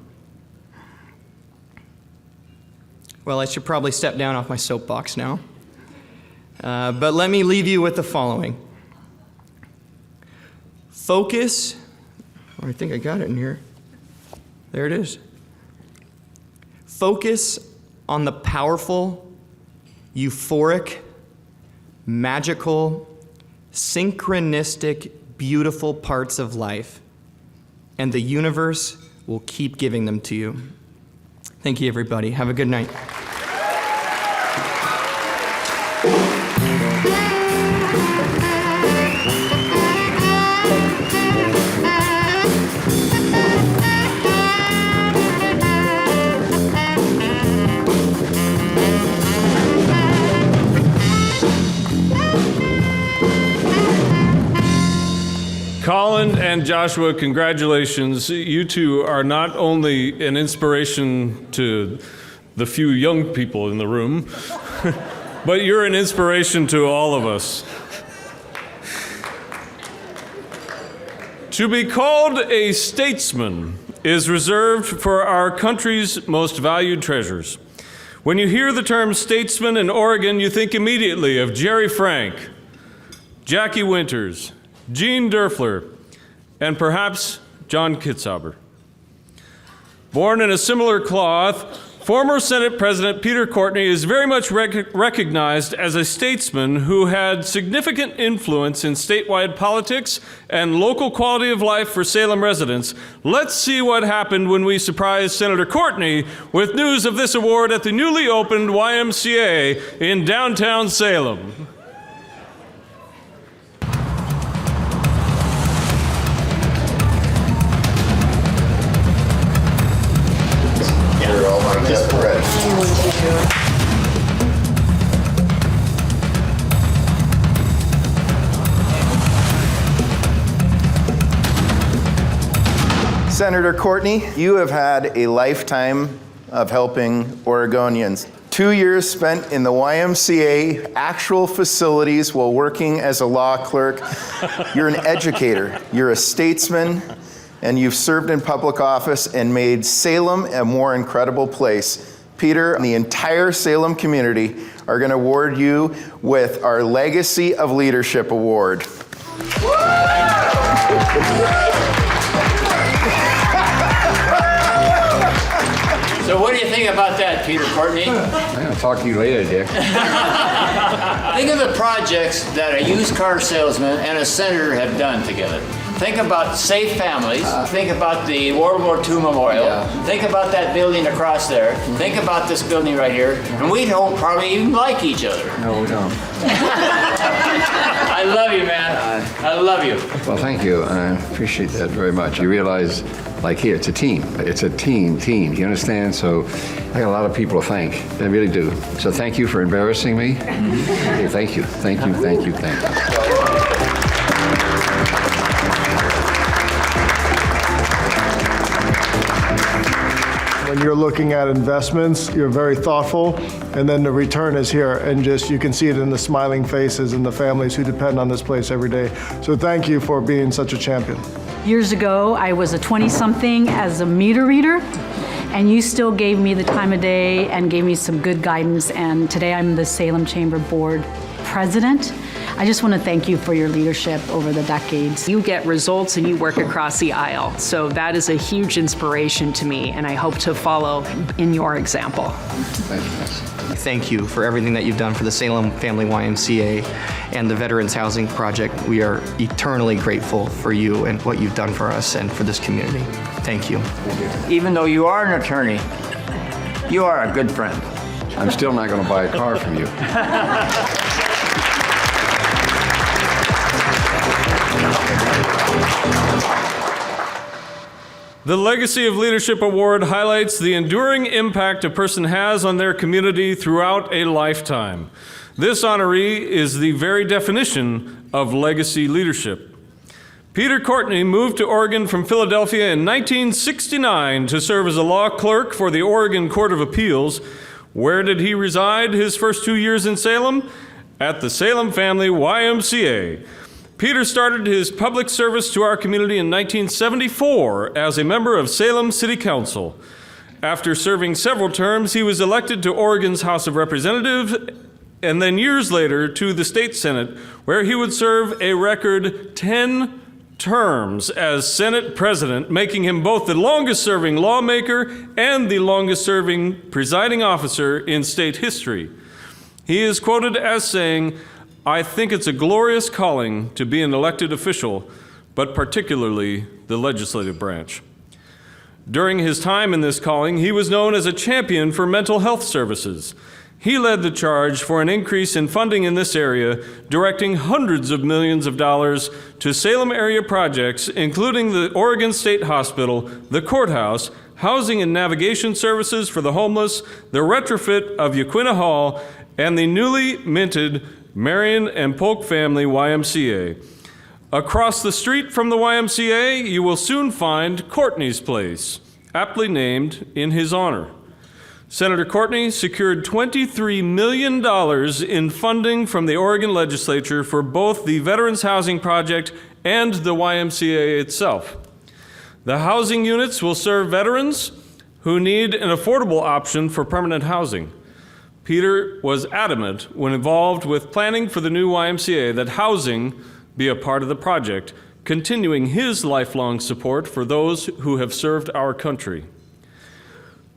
Well, I should probably step down off my soapbox now. But let me leave you with the following. Focus. Oh, I think I got it in here. There it is. Focus on the powerful, euphoric, magical, synchronistic, beautiful parts of life, and the universe will keep giving them to you. Thank you, everybody. Have a good night. Collin and Joshua, congratulations. You two are not only an inspiration to the few young people in the room, but you're an inspiration to all of us. To be called a statesman is reserved for our country's most valued treasures. When you hear the term statesman in Oregon, you think immediately of Jerry Frank, Jackie Winters, Gene Derfler, and perhaps John Kitzhaber. Born in a similar cloth, former Senate President Peter Courtney is very much recognized as a statesman who had significant influence in statewide politics and local quality of life for Salem residents. Let's see what happened when we surprised Senator Courtney with news of this award at the newly opened YMCA in downtown Salem. Senator Courtney, you have had a lifetime of helping Oregonians. 2 years spent in the YMCA actual facilities while working as a law clerk. You're an educator, you're a statesman, and you've served in public office and made Salem a more incredible place. Peter and the entire Salem community are going to award you with our Legacy of Leadership Award. So what do you think about that, Peter, Courtney? I'm going to talk to you later, Dick. Think of the projects that a used car salesman and a senator have done together. Think about Safe Families. Think about the World War II Memorial. Yeah. Think about that building across there. Think about this building right here. And we don't probably even like each other. No, we don't. I love you, man. I love you. Well, thank you. I appreciate that very much. You realize, like here, it's a team. It's a team. You understand? So I got a lot of people to thank. I really do. So thank you for embarrassing me. Hey, thank you. When you're looking at investments, you're very thoughtful, and then the return is here, and just you can see it in the smiling faces and the families who depend on this place every day. So thank you for being such a champion. Years ago, I was a 20-something as a meter reader, and you still gave me the time of day and gave me some good guidance, and today I'm the Salem Chamber Board President. I just want to thank you for your leadership over the decades. You get results and you work across the aisle. So that is a huge inspiration to me, and I hope to follow in your example. Thank you for everything that you've done for the Salem Family YMCA and the Veterans Housing Project. We are eternally grateful for you and what you've done for us and for this community. Thank you. Even though you are an attorney, you are a good friend. I'm still not going to buy a car from you. The Legacy of Leadership Award highlights the enduring impact a person has on their community throughout a lifetime. This honoree is the very definition of legacy leadership. Peter Courtney moved to Oregon from Philadelphia in 1969 to serve as a law clerk for the Oregon Court of Appeals. Where did he reside his first 2 years in Salem? At the Salem Family YMCA. Peter started his public service to our community in 1974 as a member of Salem City Council. After serving several terms, he was elected to Oregon's House of Representatives and then years later to the State Senate, where he would serve a record 10 terms as Senate President, making him both the longest-serving lawmaker and the longest-serving presiding officer in state history. He is quoted as saying, "I think it's a glorious calling to be an elected official, but particularly the legislative branch." During his time in this calling, he was known as a champion for mental health services. He led the charge for an increase in funding in this area, directing hundreds of millions of dollars to Salem area projects, including the Oregon State Hospital, the courthouse, housing and navigation services for the homeless, the retrofit of Yaquina Hall, and the newly minted Marion and Polk Family YMCA. Across the street from the YMCA, you will soon find Courtney's Place, aptly named in his honor. Senator Courtney secured $23 million in funding from the Oregon legislature for both the Veterans Housing Project and the YMCA itself. The housing units will serve veterans who need an affordable option for permanent housing. Peter was adamant when involved with planning for the new YMCA that housing be a part of the project, continuing his lifelong support for those who have served our country.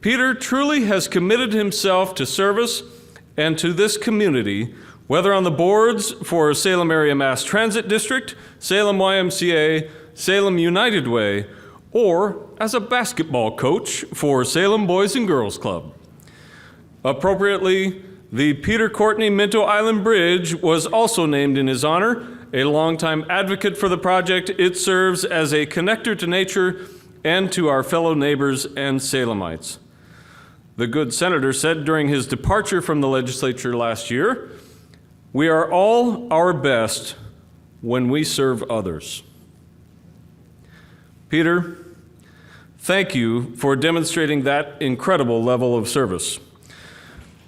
Peter truly has committed himself to service and to this community, whether on the boards for Salem Area Mass Transit District, Salem YMCA, Salem United Way, or as a basketball coach for Salem Boys and Girls Club. Appropriately, the Peter Courtney Minto Island Bridge was also named in his honor. A longtime advocate for the project, it serves as a connector to nature and to our fellow neighbors and Salemites. The good senator said during his departure from the legislature last year, "We are all our best when we serve others." Peter, thank you for demonstrating that incredible level of service.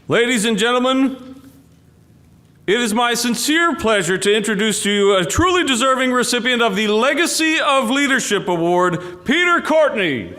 Ladies and gentlemen, it is my sincere pleasure to introduce to you a truly deserving recipient of the Legacy of Leadership Award, Peter Courtney.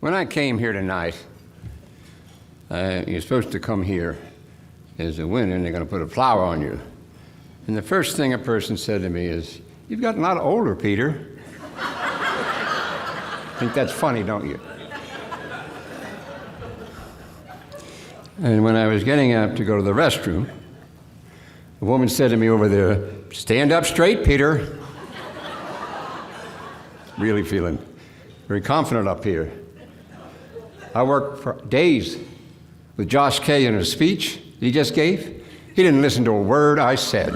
When I came here tonight, you're supposed to come here as a winner, and they're going to put a flower on you. And the first thing a person said to me is, "You've gotten a lot older, Peter." Think that's funny, don't you? And when I was getting up to go to the restroom, a woman said to me over there, "Stand up straight, Peter." Really feeling very confident up here. I worked for days with Josh Kay in his speech that he just gave. He didn't listen to a word I said.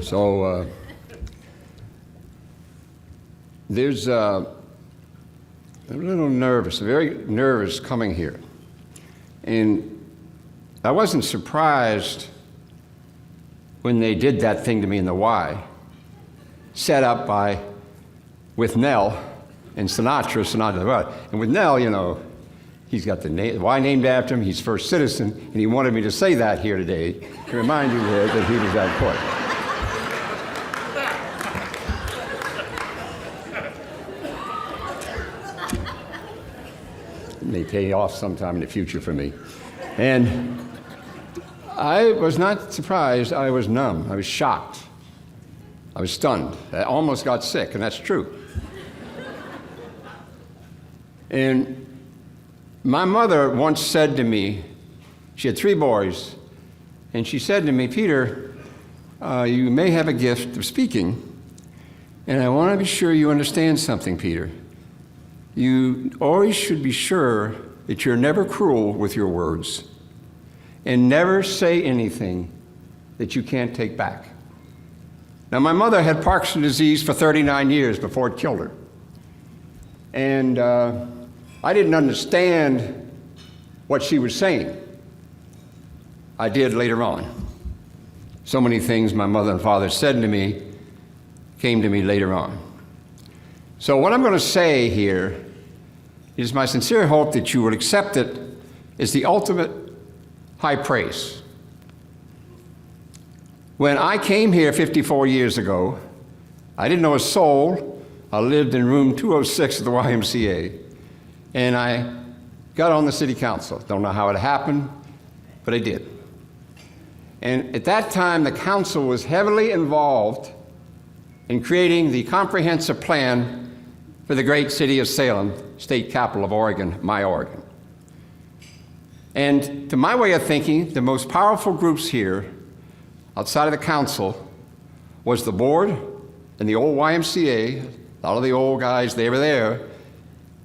So there's a little nervous, very nervous coming here. And I wasn't surprised when they did that thing to me in the Y, set up with Nell and Sinatra. And with Nell, you know, he's got the Y named after him, he's first citizen, and he wanted me to say that here today to remind you that he was that important. May pay off sometime in the future for me. And I was not surprised, I was numb, I was shocked. I was stunned. I almost got sick, and that's true. And my mother once said to me, she had 3 boys, and she said to me, "Peter, you may have a gift of speaking, and I want to be sure you understand something, Peter. You always should be sure that you're never cruel with your words and never say anything that you can't take back." Now, my mother had Parkinson's disease for 39 years before it killed her. And I didn't understand what she was saying. I did later on. So many things my mother and father said to me came to me later on. So what I'm going to say here is my sincere hope that you will accept it as the ultimate high praise. When I came here 54 years ago, I didn't know a soul. I lived in room 206 of the YMCA, and I got on the city council. Don't know how it happened, but I did. And at that time, the council was heavily involved in creating the comprehensive plan for the great city of Salem, state capital of Oregon, my Oregon. And to my way of thinking, the most powerful groups here, outside of the council, was the board and the old YMCA, a lot of the old guys, they were there,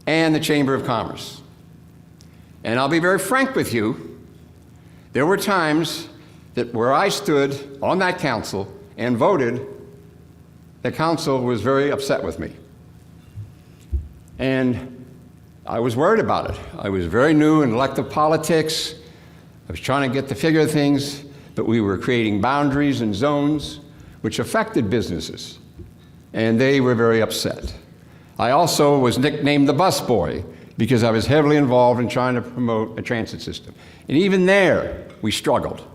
and the Chamber of Commerce. And I'll be very frank with you, there were times that where I stood on that council and voted, the council was very upset with me. And I was worried about it. I was very new in elective politics. I was trying to get the figure of things, but we were creating boundaries and zones which affected businesses, and they were very upset. I also was nicknamed the busboy because I was heavily involved in trying to promote a transit system. And even there, we struggled.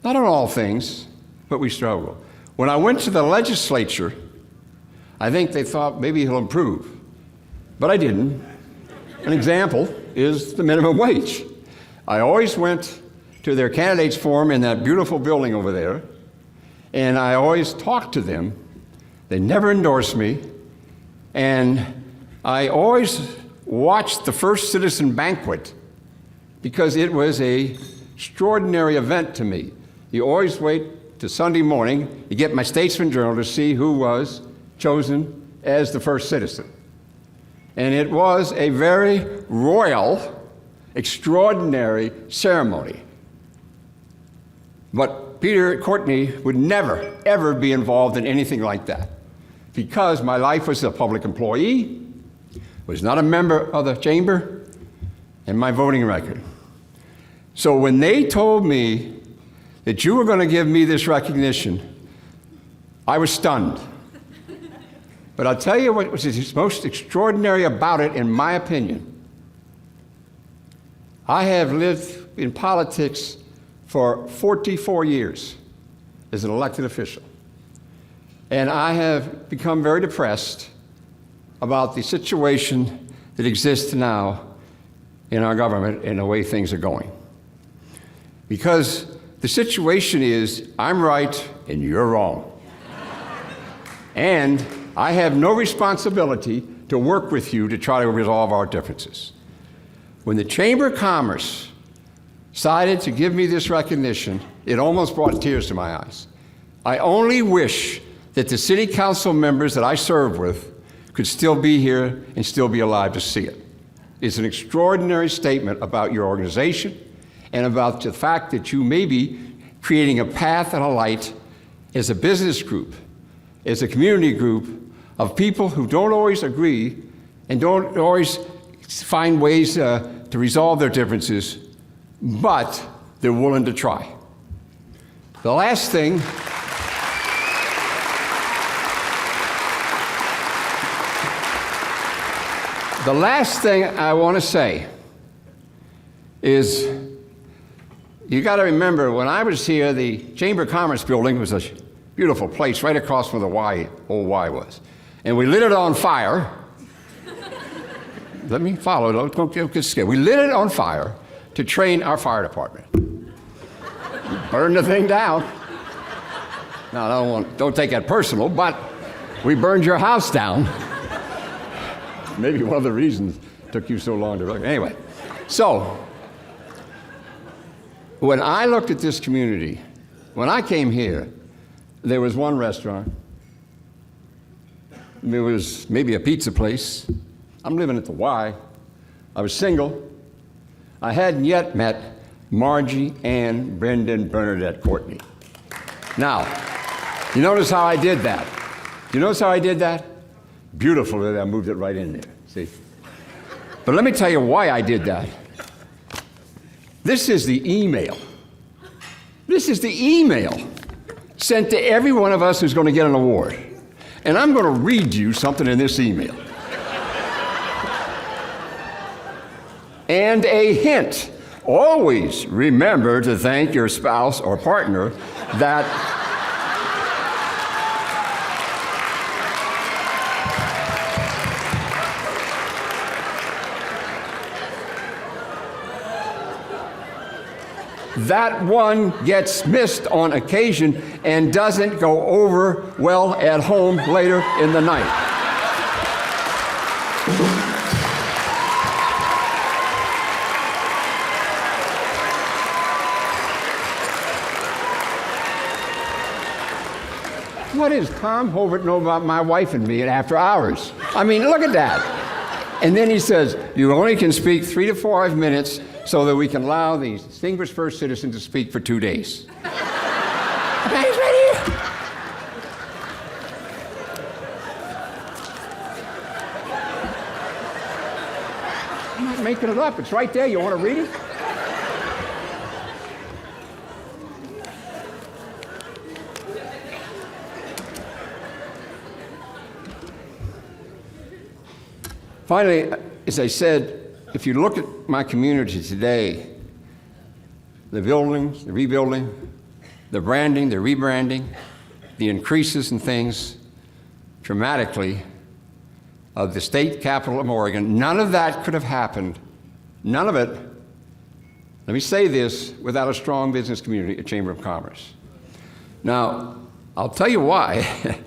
Not on all things, but we struggled. When I went to the legislature, I think they thought maybe he'll improve, but I didn't. An example is the minimum wage. I always went to their candidates forum in that beautiful building over there, and I always talked to them. They never endorsed me, and I always watched the First Citizen Banquet because it was an extraordinary event to me. You always wait to Sunday morning, you get my Statesman Journal to see who was chosen as the first citizen. And it was a very royal, extraordinary ceremony. But Courtney would never, ever be involved in anything like that because my life was a public employee, was not a member of the chamber, and my voting record. So when they told me that you were going to give me this recognition, I was stunned. But I'll tell you what was most extraordinary about it, in my opinion. I have lived in politics for 44 years as an elected official. And I have become very depressed about the situation that exists now in our government and the way things are going. Because the situation is, I'm right and you're wrong. And I have no responsibility to work with you to try to resolve our differences. When the Chamber of Commerce decided to give me this recognition, it almost brought tears to my eyes. I only wish that the city council members that I serve with could still be here and still be alive to see it. It's an extraordinary statement about your organization and about the fact that you may be creating a path and a light as a business group, as a community group of people who don't always agree and don't always find ways to resolve their differences, but they're willing to try. The last thing I want to say is, you got to remember, when I was here, the Chamber of Commerce building was a beautiful place right across from the old Y was. And we lit it on fire. Let me follow, don't get scared. We lit it on fire to train our fire department. Burn the thing down. Now, don't take that personal, but we burned your house down. Maybe one of the reasons it took you so long to look. Anyway, so when I looked at this community, when I came here, there was one restaurant. There was maybe a pizza place. I'm living at the Y. I was single. I hadn't yet met Margie, Ann, Brendan, Bernadette, Courtney. Now, you notice how I did that? You notice how I did that? Beautifully, I moved it right in there, see? But let me tell you why I did that. This is the email. This is the email sent to every one of us who's going to get an award. And I'm going to read you something in this email. And a hint, always remember to thank your spouse or partner that that one gets missed on occasion and doesn't go over well at home later in the night. What does Tom Hobart know about my wife and me after hours? I mean, look at that. And then he says, you only can speak 3 to 5 minutes so that we can allow the distinguished first citizen to speak for 2 days. Okay, he's right here. I'm not making it up. It's right there. You want to read it? Finally, as I said, if you look at my community today, the buildings, the rebuilding, the branding, the rebranding, the increases in things dramatically of the state capital of Oregon, none of that could have happened, none of it, let me say this, without a strong business community, a Chamber of Commerce. Now, I'll tell you why.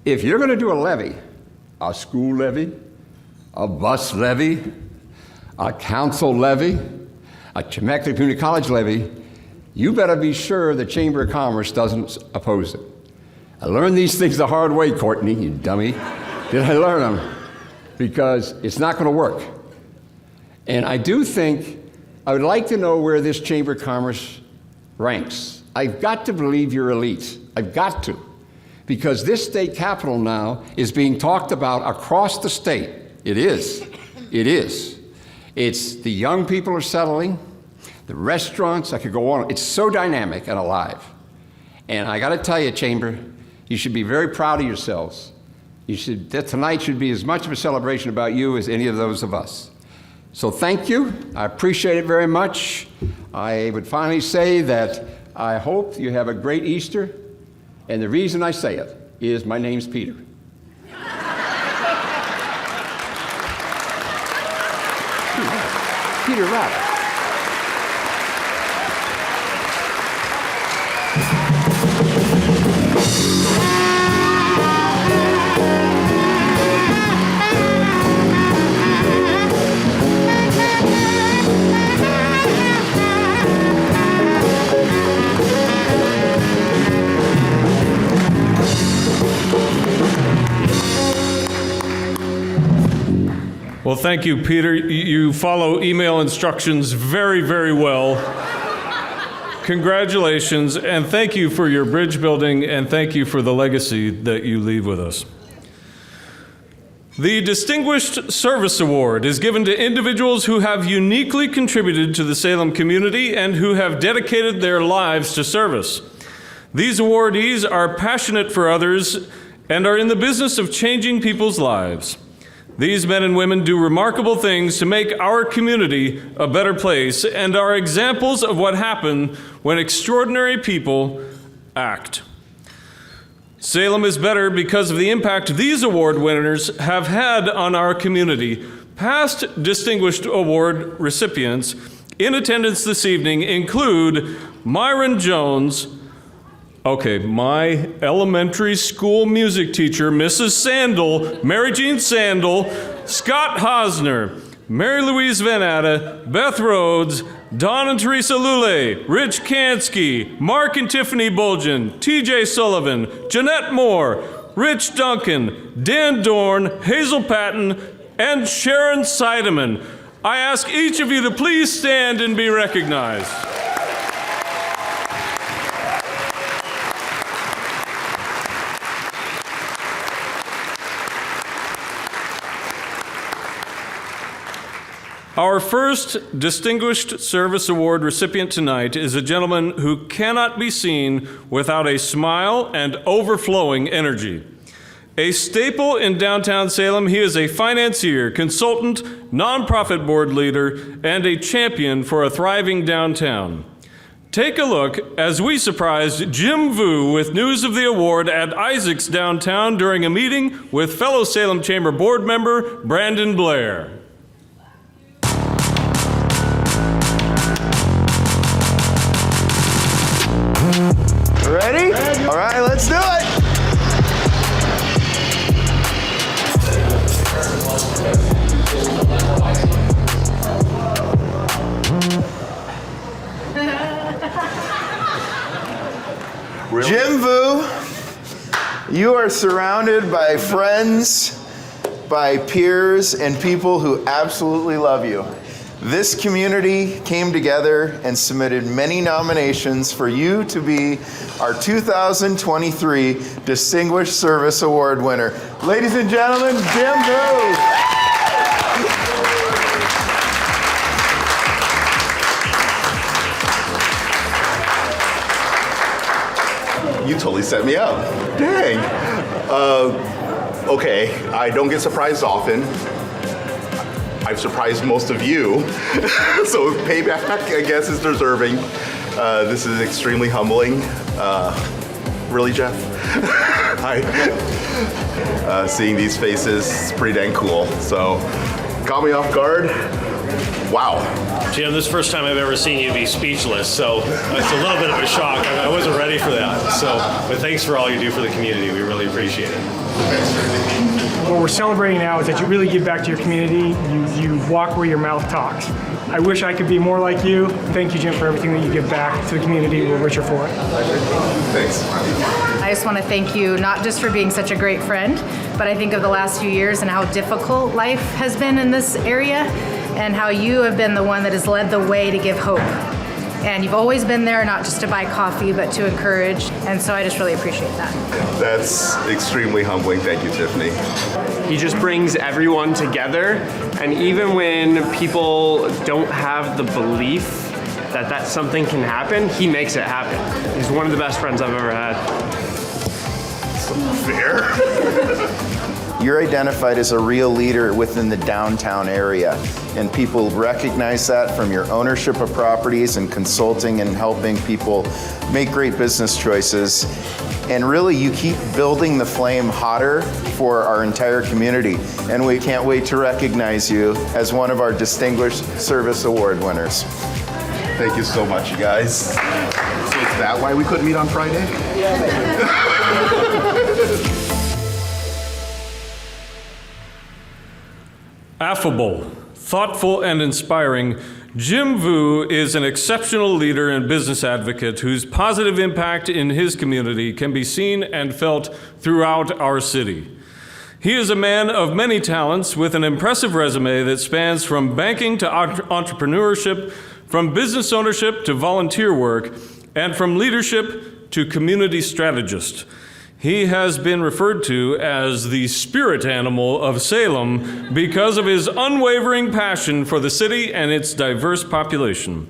If you're going to do a levy, a school levy, a bus levy, a council levy, a Temecula Community College levy, you better be sure the Chamber of Commerce doesn't oppose it. I learned these things the hard way, Courtney, you dummy. Did I learn them? Because it's not going to work. And I do think, I would like to know where this Chamber of Commerce ranks. I've got to believe you're elite. I've got to. Because this state capital now is being talked about across the state. It is. It is. It's the young people are settling, the restaurants, I could go on. It's so dynamic and alive. And I got to tell you, Chamber, you should be very proud of yourselves. Tonight should be as much of a celebration about you as any of those of us. So thank you. I appreciate it very much. I would finally say that I hope you have a great Easter. And the reason I say it is my name's Peter. Peter Rabbit. Well, thank you, Peter. You follow email instructions very, very well. Congratulations, and thank you for your bridge building, and thank you for the legacy that you leave with us. The Distinguished Service Award is given to individuals who have uniquely contributed to the Salem community and who have dedicated their lives to service. These awardees are passionate for others and are in the business of changing people's lives. These men and women do remarkable things to make our community a better place and are examples of what happens when extraordinary people act. Salem is better because of the impact these award winners have had on our community. Past Distinguished Award recipients in attendance this evening include Myron Jones, my elementary school music teacher, Mrs. Sandel, Mary Jean Sandel, Scott Hosner, Mary Louise Van Atta, Beth Rhodes, Don and Teresa Lule, Rich Kansky, Mark and Tiffany Bulgen, TJ Sullivan, Jeanette Moore, Rich Duncan, Dan Dorn, Hazel Patton, and Sharon Seidemann. I ask each of you to please stand and be recognized. Our first Distinguished Service Award recipient tonight is a gentleman who cannot be seen without a smile and overflowing energy. A staple in downtown Salem, he is a financier, consultant, nonprofit board leader, and a champion for a thriving downtown. Take a look as we surprised Jim Vu with news of the award at Isaac's downtown during a meeting with fellow Salem Chamber board member Brandon Blair. Ready? All right, let's do it. Jim Vu, you are surrounded by friends, by peers, and people who absolutely love you. This community came together and submitted many nominations for you to be our 2023 Distinguished Service Award winner. Ladies and gentlemen, Jim Vu. You totally set me up. Dang. okay, I don't get surprised often. I've surprised most of you, so payback, I guess, is deserving. This is extremely humbling. Really, Jeff? Hi. Seeing these faces is pretty dang cool. So, caught me off guard. Wow. Jim, this is the first time I've ever seen you be speechless, so it's a little bit of a shock. I wasn't ready for that. So, but thanks for all you do for the community. We really appreciate it. What we're celebrating now is that you really give back to your community. You walk where your mouth talks. I wish I could be more like you. Thank you, Jim, for everything that you give back to the community. We're richer for it. Thanks. I just want to thank you, not just for being such a great friend, but I think of the last few years and how difficult life has been in this area, and how you have been the one that has led the way to give hope. And you've always been there, not just to buy coffee, but to encourage. And so I just really appreciate that. That's extremely humbling. Thank you, Tiffany. He just brings everyone together, and even when people don't have the belief that something can happen, he makes it happen. He's one of the best friends I've ever had. Fair. You're identified as a real leader within the downtown area, and people recognize that from your ownership of properties and consulting and helping people make great business choices. And really, you keep building the flame hotter for our entire community, and we can't wait to recognize you as one of our Distinguished Service Award winners. Thank you so much, you guys. So is that why we couldn't meet on Friday? Affable, thoughtful, and inspiring, Jim Vu is an exceptional leader and business advocate whose positive impact in his community can be seen and felt throughout our city. He is a man of many talents with an impressive resume that spans from banking to entrepreneurship, from business ownership to volunteer work, and from leadership to community strategist. He has been referred to as the spirit animal of Salem because of his unwavering passion for the city and its diverse population.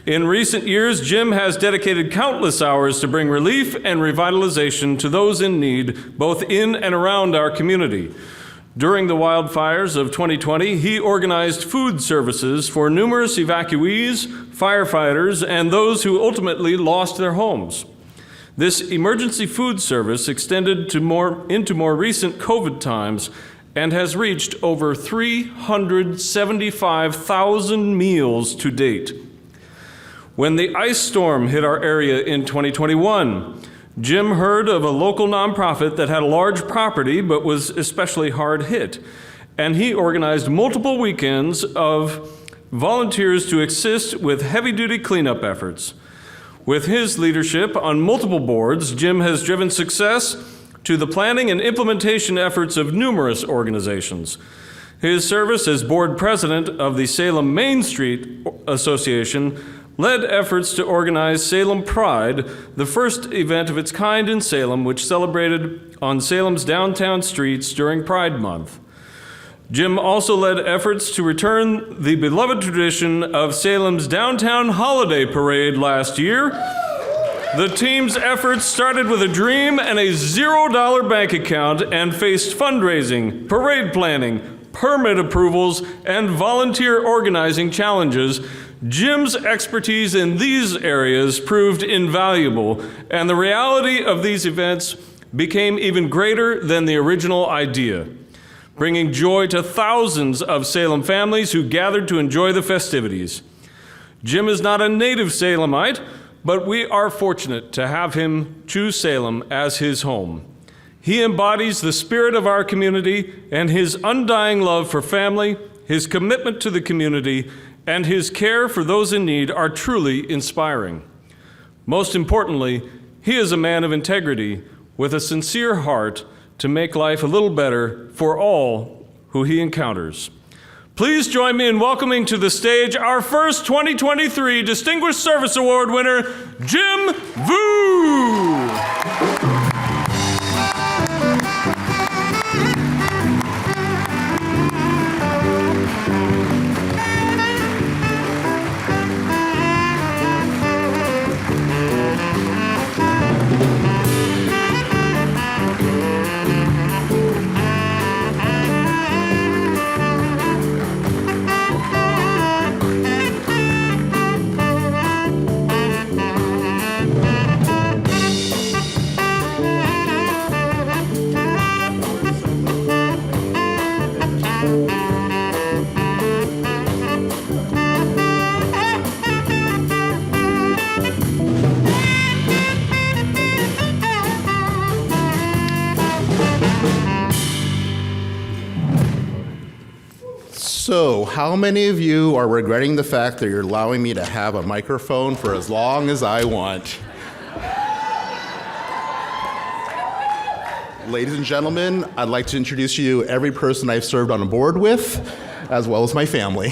In recent years, Jim has dedicated countless hours to bring relief and revitalization to those in need, both in and around our community. During the wildfires of 2020, he organized food services for numerous evacuees, firefighters, and those who ultimately lost their homes. This emergency food service extended into more recent COVID times and has reached over 375,000 meals to date. When the ice storm hit our area in 2021, Jim heard of a local nonprofit that had a large property but was especially hard hit, and he organized multiple weekends of volunteers to assist with heavy-duty cleanup efforts. With his leadership on multiple boards, Jim has driven success to the planning and implementation efforts of numerous organizations. His service as board president of the Salem Main Street Association led efforts to organize Salem Pride, the first event of its kind in Salem, which celebrated on Salem's downtown streets during Pride Month. Jim also led efforts to return the beloved tradition of Salem's downtown holiday parade last year. The team's efforts started with a dream and a $0 bank account and faced fundraising, parade planning, permit approvals, and volunteer organizing challenges. Jim's expertise in these areas proved invaluable, and the reality of these events became even greater than the original idea, bringing joy to thousands of Salem families who gathered to enjoy the festivities. Jim is not a native Salemite, but we are fortunate to have him choose Salem as his home. He embodies the spirit of our community, and his undying love for family, his commitment to the community, and his care for those in need are truly inspiring. Most importantly, he is a man of integrity with a sincere heart to make life a little better for all who he encounters. Please join me in welcoming to the stage our first 2023 Distinguished Service Award winner, Jim Vu. So, how many of you are regretting the fact that you're allowing me to have a microphone for as long as I want? Ladies and gentlemen, I'd like to introduce you to every person I've served on a board with, as well as my family.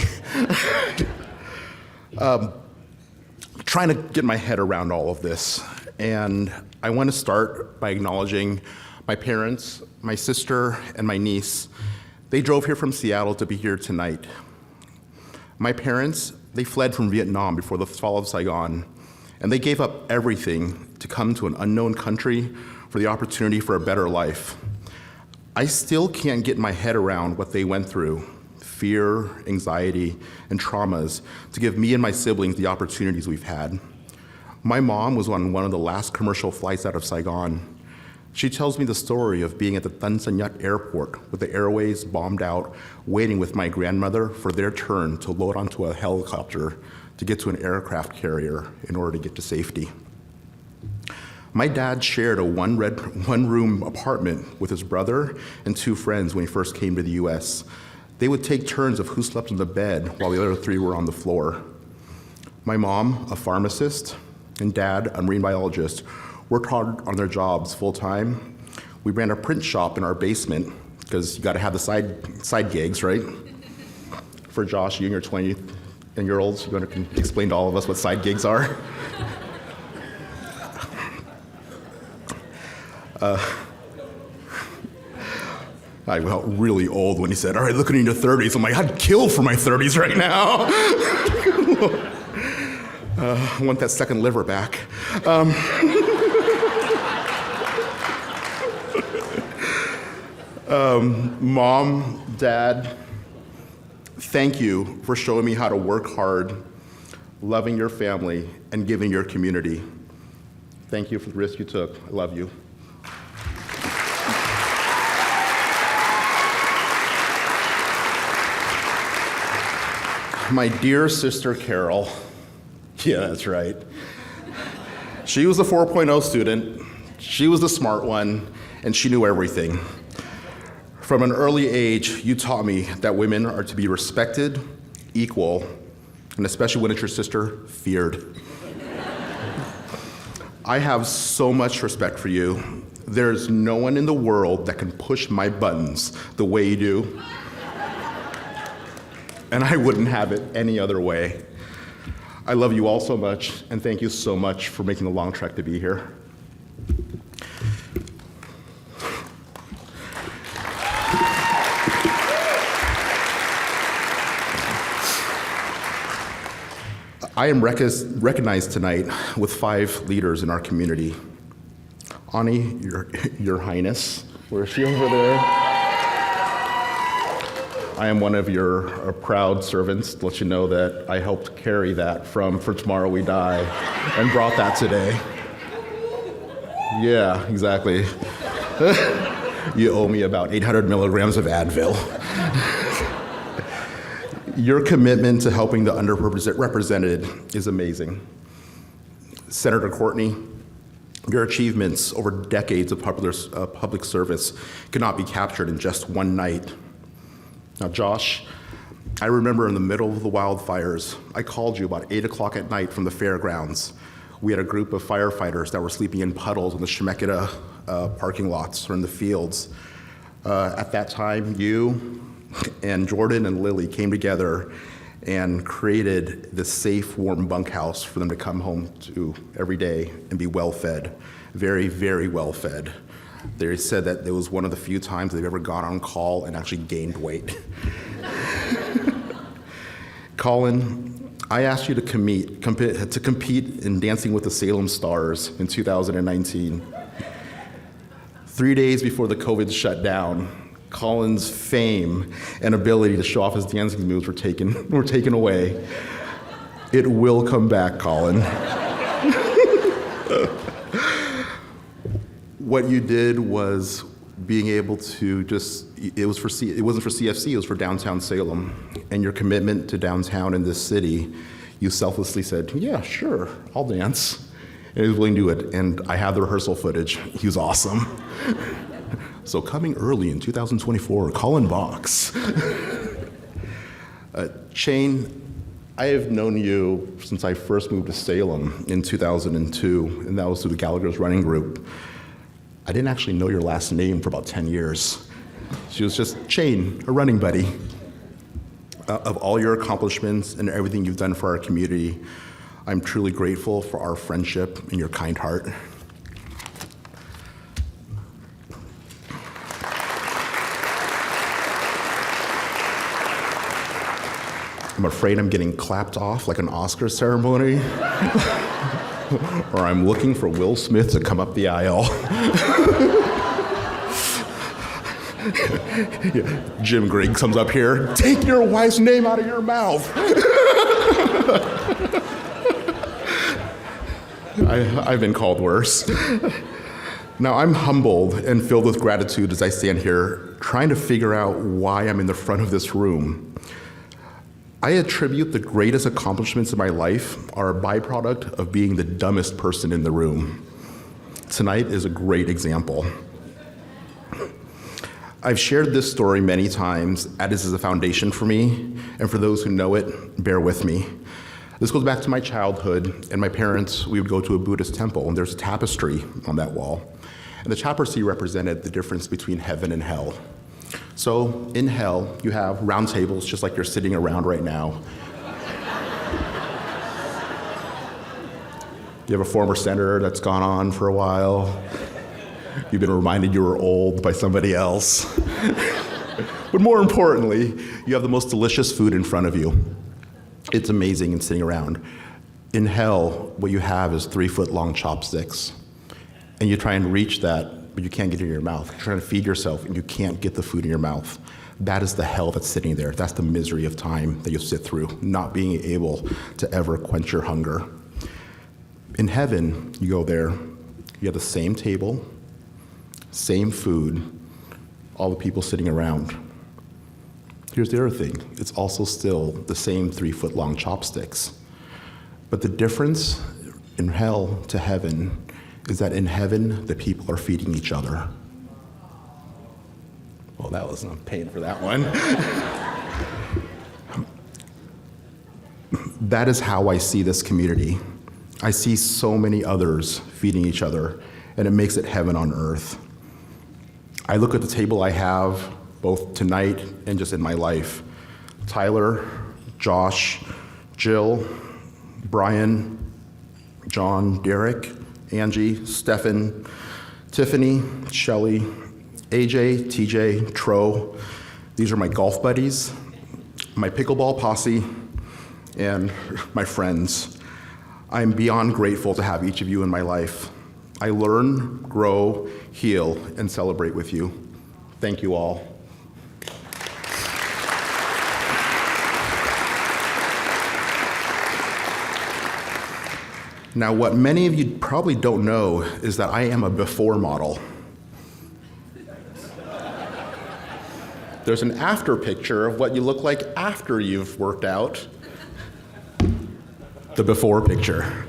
Trying to get my head around all of this, and I want to start by acknowledging my parents, my sister, and my niece. They drove here from Seattle to be here tonight. My parents, they fled from Vietnam before the fall of Saigon, and they gave up everything to come to an unknown country for the opportunity for a better life. I still can't get my head around what they went through, fear, anxiety, and traumas to give me and my siblings the opportunities we've had. My mom was on one of the last commercial flights out of Saigon. She tells me the story of being at the Tan Son Nhat airport with the airways bombed out, waiting with my grandmother for their turn to load onto a helicopter to get to an aircraft carrier in order to get to safety. My dad shared a one-room apartment with his brother and two friends when he first came to the US. They would take turns of who slept in the bed while the other three were on the floor. My mom, a pharmacist, and dad, a marine biologist, worked hard on their jobs full-time. We ran a print shop in our basement because you got to have the side gigs, right? For Josh, you and your 20-year-olds, you're going to explain to all of us what side gigs are. I felt really old when he said, all right, looking in your 30s. I'm like, I'd kill for my 30s right now. I want that second liver back. Mom, Dad, thank you for showing me how to work hard, loving your family, and giving your community. Thank you for the risk you took. I love you. My dear sister Carol, yeah, that's right. She was a 4.0 student, she was the smart one, and she knew everything. From an early age, you taught me that women are to be respected, equal, and especially when it's your sister, feared. I have so much respect for you. There's no one in the world that can push my buttons the way you do. And I wouldn't have it any other way. I love you all so much, and thank you so much for making the long trek to be here. I am recognized tonight with 5 leaders in our community. Ani, your Highness, where is she over there? I am one of your proud servants to let you know that I helped carry that from For Tomorrow We Die and brought that today. Yeah, exactly. You owe me about 800 milligrams of Advil. Your commitment to helping the underrepresented is amazing. Senator Courtney, your achievements over decades of public service cannot be captured in just one night. Now, Josh, I remember in the middle of the wildfires, I called you about 8 o'clock at night from the fairgrounds. We had a group of firefighters that were sleeping in puddles in the Shemeketa parking lots or in the fields. At that time, you and Jordan and Lily came together and created this safe, warm bunkhouse for them to come home to every day and be well-fed, very, very well-fed. They said that it was one of the few times they've ever gone on call and actually gained weight. Collin, I asked you to compete in Dancing with the Salem Stars in 2019. 3 days before the COVID shut down, Collin's fame and ability to show off his dancing moves were taken away. It will come back, Collin. What you did was being able to it wasn't for CFC, it was for downtown Salem. And your commitment to downtown in this city, you selflessly said, yeah, sure, I'll dance. And he was willing to do it. And I have the rehearsal footage. He was awesome. So coming early in 2024, Collin Box. Chane, I have known you since I first moved to Salem in 2002, and that was through the Gallagher's running group. I didn't actually know your last name for about 10 years. She was just Chane, a running buddy. Of all your accomplishments and everything you've done for our community, I'm truly grateful for our friendship and your kind heart. I'm afraid I'm getting clapped off like an Oscar ceremony, or I'm looking for Will Smith to come up the aisle. Yeah, Jim Griggs comes up here, take your wife's name out of your mouth. I've been called worse. Now, I'm humbled and filled with gratitude as I stand here trying to figure out why I'm in the front of this room. I attribute the greatest accomplishments of my life are a byproduct of being the dumbest person in the room. Tonight is a great example. I've shared this story many times, as this is a foundation for me, and for those who know it, bear with me. This goes back to my childhood, and my parents, we would go to a Buddhist temple, and there's a tapestry on that wall. And the tapestry represented the difference between heaven and hell. So in hell, you have round tables just like you're sitting around right now. You have a former senator that's gone on for a while. You've been reminded you were old by somebody else. But more importantly, you have the most delicious food in front of you. It's amazing and sitting around. In hell, what you have is 3-foot-long chopsticks. And you try and reach that, but you can't get it in your mouth. You're trying to feed yourself, and you can't get the food in your mouth. That is the hell that's sitting there. That's the misery of time that you sit through, not being able to ever quench your hunger. In heaven, you go there, you have the same table, same food, all the people sitting around. Here's the other thing. It's also still the same 3-foot-long chopsticks. But the difference in hell to heaven is that in heaven, the people are feeding each other. Well, that was, I'm paying for that one. That is how I see this community. I see so many others feeding each other, and it makes it heaven on earth. I look at the table I have, both tonight and just in my life. Tyler, Josh, Jill, Brian, John, Derek, Angie, Stefan, Tiffany, Shelly, AJ, TJ, Tro. These are my golf buddies, my pickleball posse, and my friends. I'm beyond grateful to have each of you in my life. I learn, grow, heal, and celebrate with you. Thank you all. Now, what many of you probably don't know is that I am a before model. There's an after picture of what you look like after you've worked out. The before picture.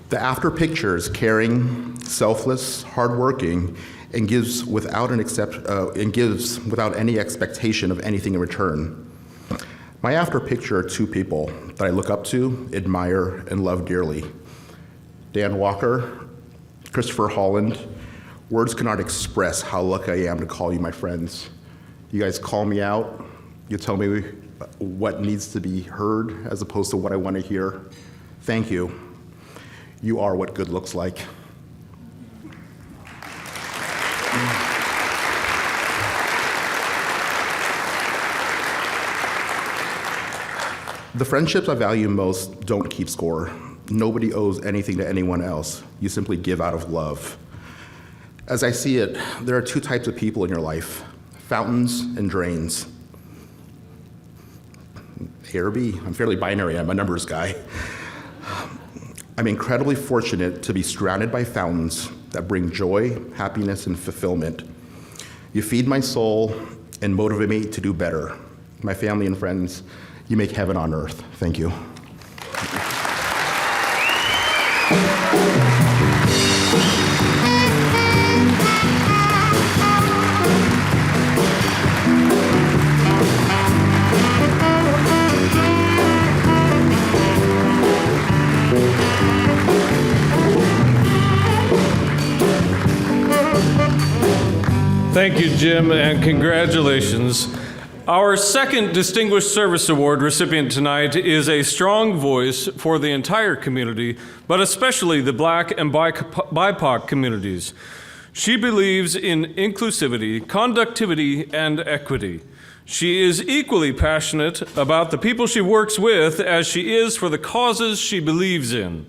The after picture is caring, selfless, hardworking, and gives without any expectation of anything in return. My after picture are two people that I look up to, admire, and love dearly. Dan Walker, Christopher Holland. Words cannot express how lucky I am to call you my friends. You guys call me out. You tell me what needs to be heard as opposed to what I want to hear. Thank you. You are what good looks like. The friendships I value most don't keep score. Nobody owes anything to anyone else. You simply give out of love. As I see it, there are two types of people in your life, fountains and drains. A or B, I'm fairly binary, I'm a numbers guy. I'm incredibly fortunate to be surrounded by fountains that bring joy, happiness, and fulfillment. You feed my soul and motivate me to do better. My family and friends, you make heaven on earth. Thank you. Thank you, Jim, and congratulations. Our second Distinguished Service Award recipient tonight is a strong voice for the entire community, but especially the Black and BIPOC communities. She believes in inclusivity, conductivity, and equity. She is equally passionate about the people she works with as she is for the causes she believes in.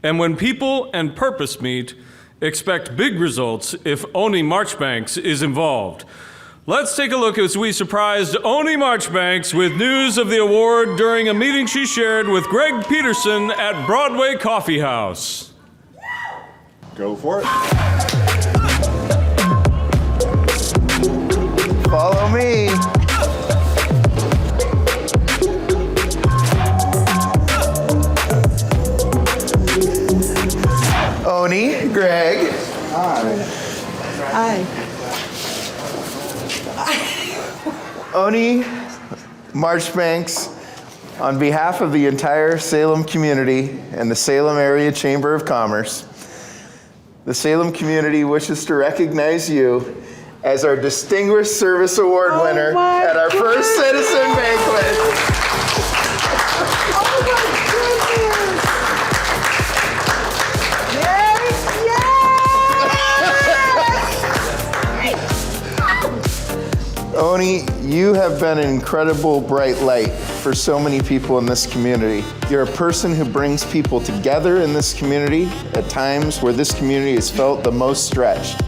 And when people and purpose meet, expect big results if Oni Marchbanks is involved. Let's take a look as we surprised Oni Marchbanks with news of the award during a meeting she shared with Greg Peterson at Broadway Coffee House. Go for it. Follow me. Oni, Greg. Hi. Oni Marchbanks, on behalf of the entire Salem community and the Salem Area Chamber of Commerce, the Salem community wishes to recognize you as our Distinguished Service Award winner at our first Citizen Banquet. Oni, you have been an incredible bright light for so many people in this community. You're a person who brings people together in this community at times where this community has felt the most stretched.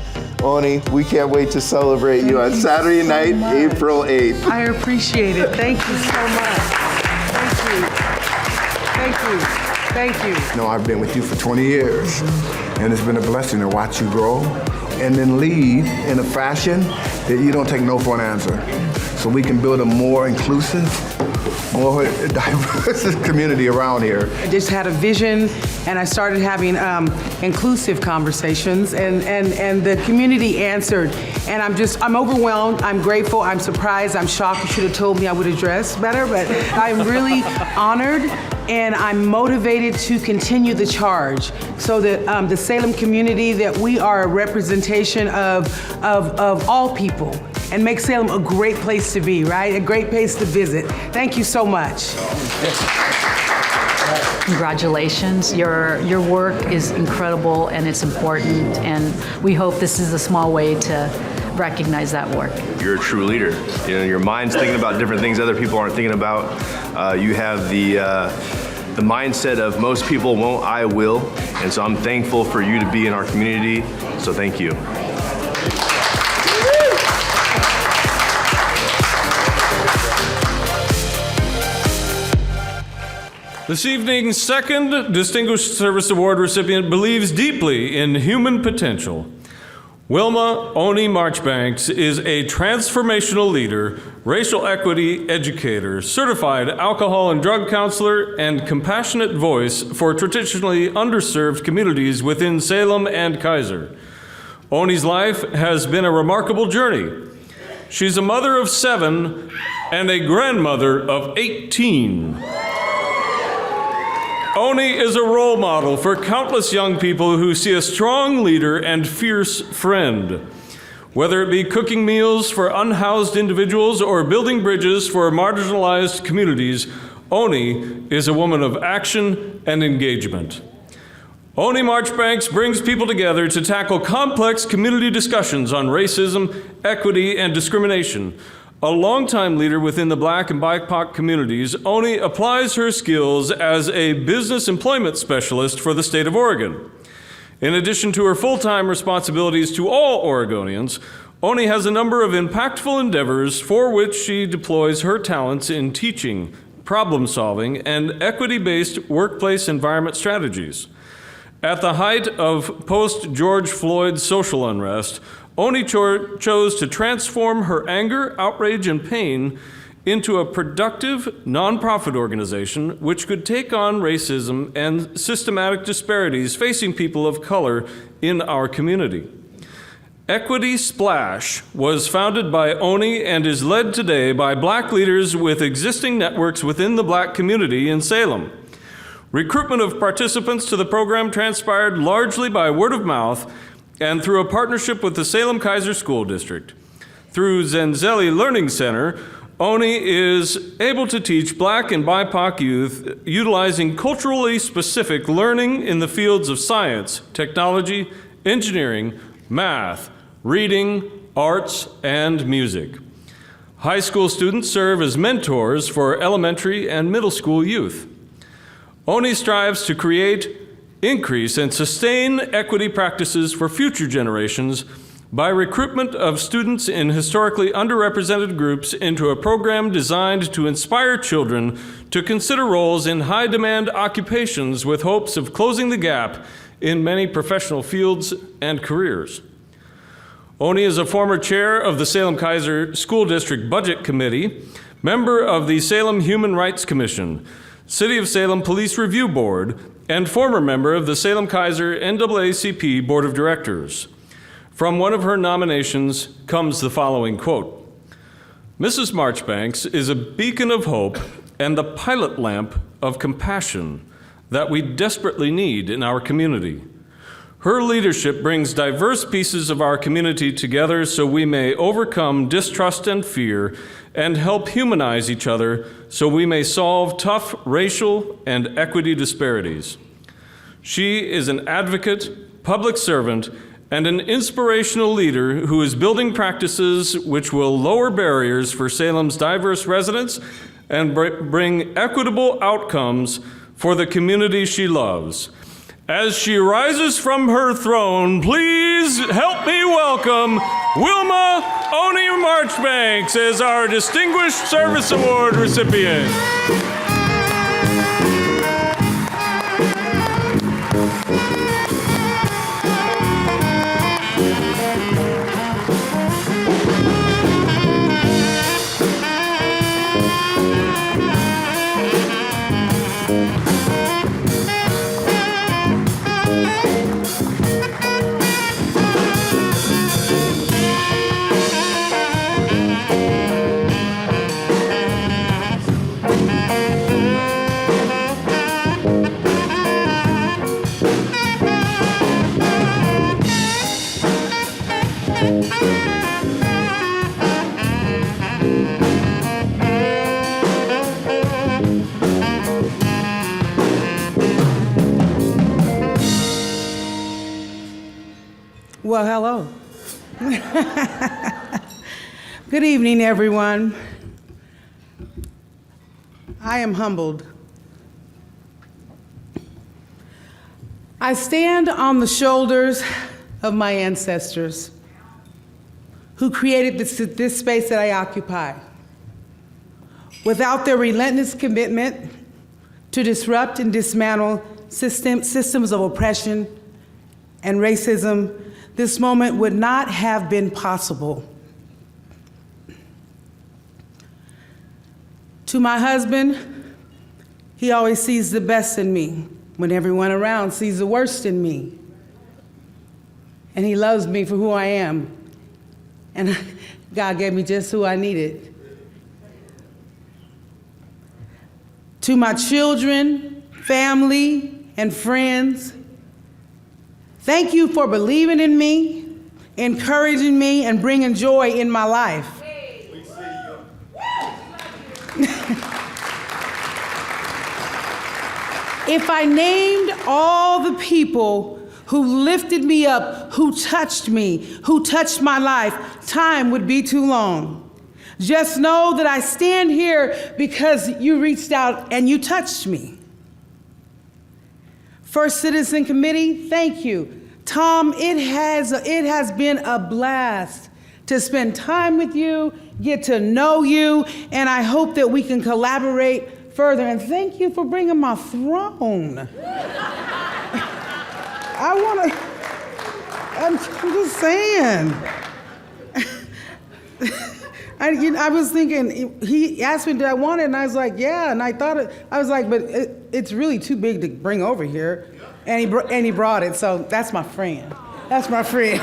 Oni, we can't wait to celebrate you on Saturday night, April 8th. I appreciate it. Thank you so much. Thank you. You know, I've been with you for 20 years, and it's been a blessing to watch you grow and then lead in a fashion that you don't take no for an answer. So we can build a more inclusive, more diverse community around here. I just had a vision, and I started having inclusive conversations, and the community answered. And I'm overwhelmed, I'm grateful, I'm surprised, I'm shocked. You should have told me I would have dressed better, but I'm really honored, and I'm motivated to continue the charge so that the Salem community, that we are a representation of all people and make Salem a great place to be, right? A great place to visit. Thank you so much. Congratulations. Your work is incredible and it's important, and we hope this is a small way to recognize that work. You're a true leader. You know, your mind's thinking about different things other people aren't thinking about. You have the mindset of most people won't, I will. And so I'm thankful for you to be in our community. So thank you. This evening's second Distinguished Service Award recipient believes deeply in human potential. Wilma Oni Marchbanks is a transformational leader, racial equity educator, certified alcohol and drug counselor, and compassionate voice for traditionally underserved communities within Salem and Kaiser. Oni's life has been a remarkable journey. She's a mother of 7 and a grandmother of 18. Oni is a role model for countless young people who see a strong leader and fierce friend. Whether it be cooking meals for unhoused individuals or building bridges for marginalized communities, Oni is a woman of action and engagement. Oni Marchbanks brings people together to tackle complex community discussions on racism, equity, and discrimination. A longtime leader within the Black and BIPOC communities, Oni applies her skills as a business employment specialist for the state of Oregon. In addition to her full-time responsibilities to all Oregonians, Oni has a number of impactful endeavors for which she deploys her talents in teaching, problem-solving, and equity-based workplace environment strategies. At the height of post-George Floyd social unrest, Oni chose to transform her anger, outrage, and pain into a productive nonprofit organization which could take on racism and systematic disparities facing people of color in our community. Equity Splash was founded by Oni and is led today by Black leaders with existing networks within the Black community in Salem. Recruitment of participants to the program transpired largely by word of mouth and through a partnership with the Salem Kaiser School District. Through Zenzeli Learning Center, Oni is able to teach Black and BIPOC youth utilizing culturally specific learning in the fields of science, technology, engineering, math, reading, arts, and music. High school students serve as mentors for elementary and middle school youth. Oni strives to create, increase, and sustain equity practices for future generations by recruitment of students in historically underrepresented groups into a program designed to inspire children to consider roles in high-demand occupations with hopes of closing the gap in many professional fields and careers. Oni is a former chair of the Salem-Keizer School District Budget Committee, member of the Salem Human Rights Commission, City of Salem Police Review Board, and former member of the Salem-Keizer NAACP Board of Directors. From one of her nominations comes the following quote: "Mrs. Marchbanks is a beacon of hope and the pilot lamp of compassion that we desperately need in our community. Her leadership brings diverse pieces of our community together so we may overcome distrust and fear and help humanize each other so we may solve tough racial and equity disparities. She is an advocate, public servant, and an inspirational leader who is building practices which will lower barriers for Salem's diverse residents and bring equitable outcomes for the community she loves. As she rises from her throne, please help me welcome Wilma Oni Marchbanks as our Distinguished Service Award recipient." Well, hello. Good evening, everyone. I am humbled. I stand on the shoulders of my ancestors who created this space that I occupy. Without their relentless commitment to disrupt and dismantle systems of oppression and racism, this moment would not have been possible. To my husband, he always sees the best in me when everyone around sees the worst in me. And he loves me for who I am. And God gave me just who I needed. To my children, family, and friends, thank you for believing in me, encouraging me, and bringing joy in my life. If I named all the people who lifted me up, who touched me, who touched my life, time would be too long. Just know that I stand here because you reached out and you touched me. First Citizen Committee, thank you. Tom, it has been a blast to spend time with you, get to know you, and I hope that we can collaborate further. And thank you for bringing my throne. I'm just saying. I was thinking, he asked me, did I want it? And I was like, yeah. And I was like, but it's really too big to bring over here. And he brought it, so that's my friend. That's my friend.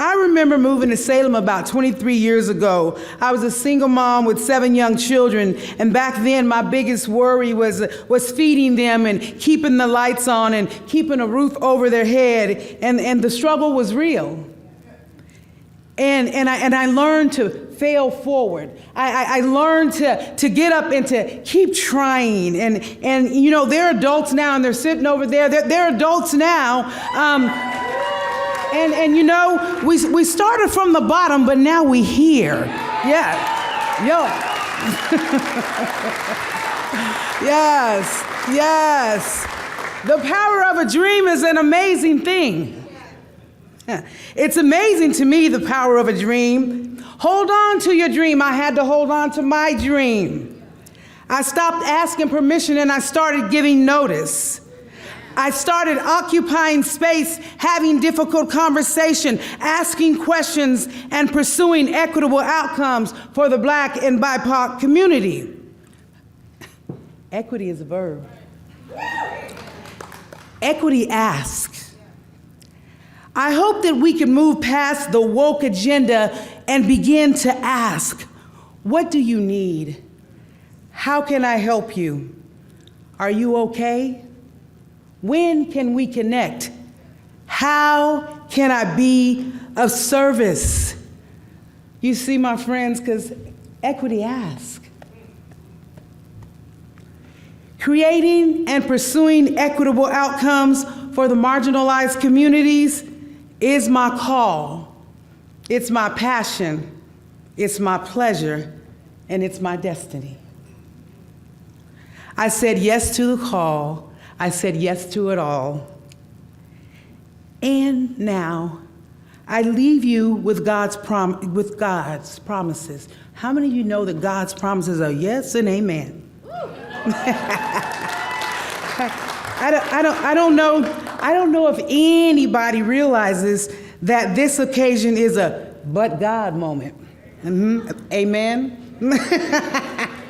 I remember moving to Salem about 23 years ago. I was a single mom with 7 young children, and back then my biggest worry was feeding them and keeping the lights on and keeping a roof over their head, and the struggle was real. And I learned to fail forward. I learned to get up and to keep trying. And you know, they're adults now, and they're sitting over there. They're adults now. And you know, we started from the bottom, but now we here. Yeah. Yo. Yes. The power of a dream is an amazing thing. It's amazing to me, the power of a dream. Hold on to your dream. I had to hold on to my dream. I stopped asking permission and I started giving notice. I started occupying space, having difficult conversation, asking questions, and pursuing equitable outcomes for the Black and BIPOC community. Equity is a verb. Equity asks. I hope that we can move past the woke agenda and begin to ask, what do you need? How can I help you? Are you okay? When can we connect? How can I be of service? You see, my friends, because equity asks. Creating and pursuing equitable outcomes for the marginalized communities is my call. It's my passion. It's my pleasure. And it's my destiny. I said yes to the call. I said yes to it all. And now, I leave you with God's promises. How many of you know that God's promises are yes and amen? I don't know if anybody realizes that this occasion is a but God moment. Amen?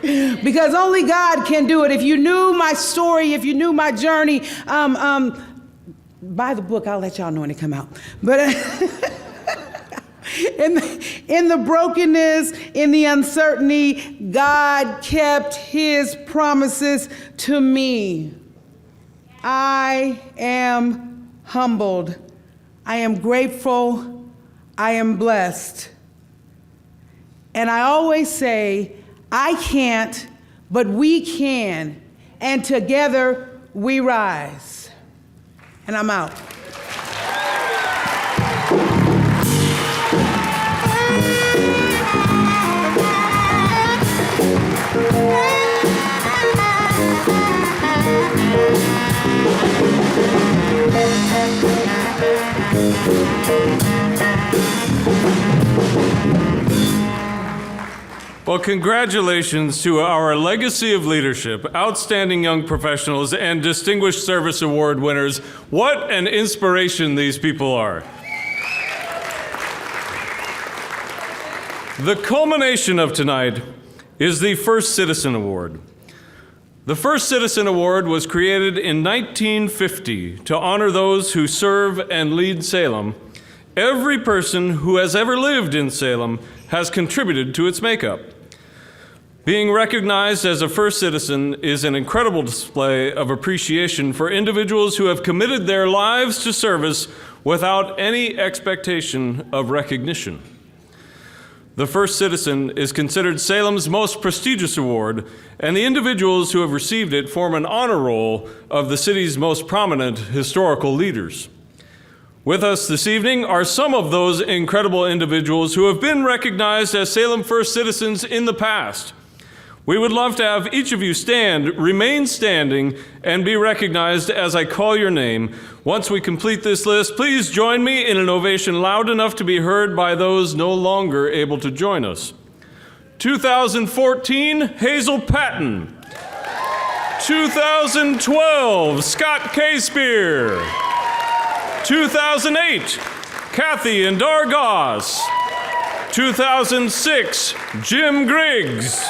Because only God can do it. If you knew my story, if you knew my journey, buy the book. I'll let y'all know when it come out. But in the brokenness, in the uncertainty, God kept his promises to me. I am humbled. I am grateful. I am blessed. And I always say, I can't, but we can. And together we rise. And I'm out. Well, congratulations to our legacy of leadership, outstanding young professionals, and Distinguished Service Award winners. What an inspiration these people are. The culmination of tonight is the First Citizen Award. The First Citizen Award was created in 1950 to honor those who serve and lead Salem. Every person who has ever lived in Salem has contributed to its makeup. Being recognized as a first citizen is an incredible display of appreciation for individuals who have committed their lives to service without any expectation of recognition. The First Citizen is considered Salem's most prestigious award, and the individuals who have received it form an honor roll of the city's most prominent historical leaders. With us this evening are some of those incredible individuals who have been recognized as Salem First Citizens in the past. We would love to have each of you stand, remain standing, and be recognized as I call your name. Once we complete this list, please join me in an ovation loud enough to be heard by those no longer able to join us. 2014, Hazel Patton. 2012, Scott K. Spear. 2008, Kathy and Dargos. 2006, Jim Griggs.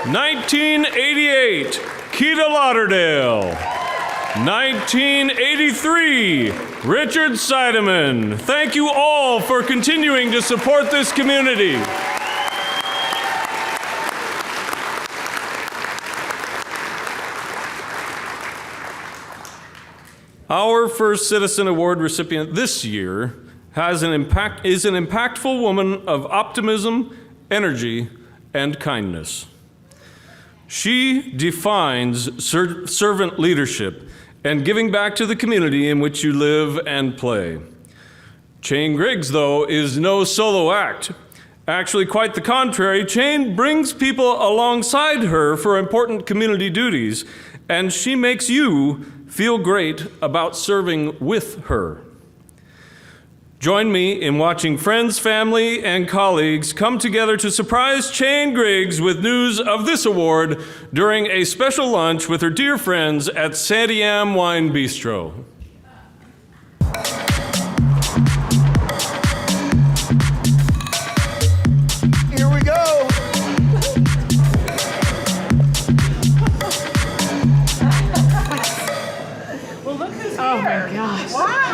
1988, Keita Lauderdale. 1983, Richard Seidemann. Thank you all for continuing to support this community. Our First Citizen Award recipient this year is an impactful woman of optimism, energy, and kindness. She defines servant leadership and giving back to the community in which you live and play. Chane Griggs, though, is no solo act. Actually, quite the contrary, Chane brings people alongside her for important community duties, and she makes you feel great about serving with her. Join me in watching friends, family, and colleagues come together to surprise Chane Griggs with news of this award during a special lunch with her dear friends at Santiam Wine Bistro. Here we go. Well, look who's here. Oh my gosh. Wow.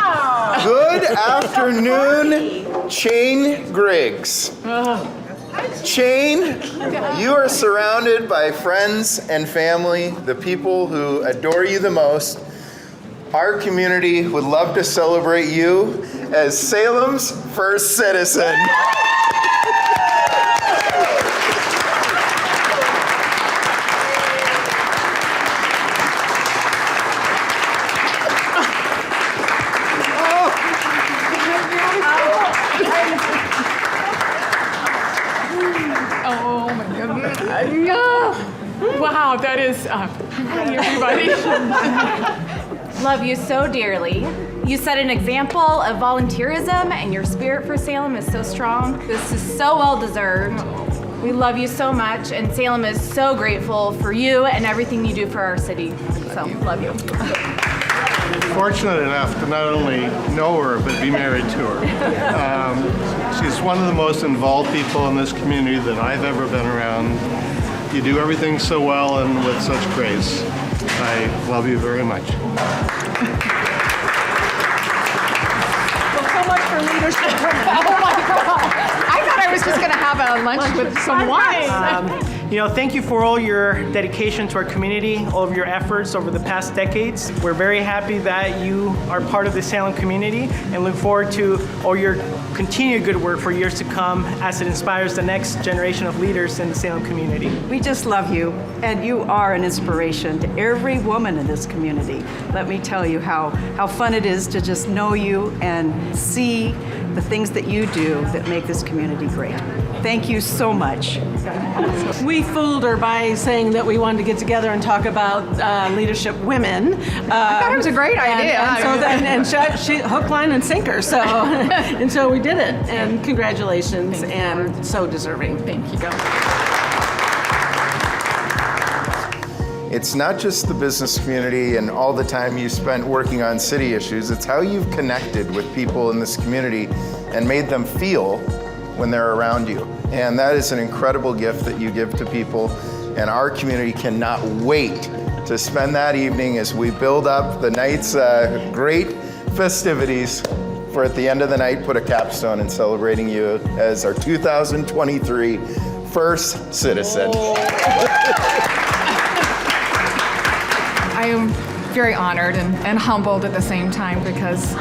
Good afternoon, Chane Griggs. Chane, you are surrounded by friends and family, the people who adore you the most. Our community would love to celebrate you as Salem's first citizen. Oh my goodness. Wow, that is, hi everybody. Love you so dearly. You set an example of volunteerism, and your spirit for Salem is so strong. This is so well deserved. We love you so much, and Salem is so grateful for you and everything you do for our city. So, love you. Fortunate enough to not only know her, but be married to her. She's one of the most involved people in this community that I've ever been around. You do everything so well and with such grace. I love you very much. Well, so much for leadership. Oh my God. I thought I was just going to have a lunch with some wine. Thank you for all your dedication to our community, all of your efforts over the past decades. We're very happy that you are part of the Salem community and look forward to all your continued good work for years to come as it inspires the next generation of leaders in the Salem community. We just love you, and you are an inspiration to every woman in this community. Let me tell you how fun it is to just know you and see the things that you do that make this community great. Thank you so much. We fooled her by saying that we wanted to get together and talk about leadership women. I thought it was a great idea. And she hook, line, and sinker. So, and so we did it. And congratulations, and so deserving. Thank you. It's not just the business community and all the time you spent working on city issues, it's how you've connected with people in this community and made them feel when they're around you. And that is an incredible gift that you give to people, and our community cannot wait to spend that evening as we build up the night's great festivities for at the end of the night put a capstone in celebrating you as our 2023 first citizen. I am very honored and humbled at the same time, because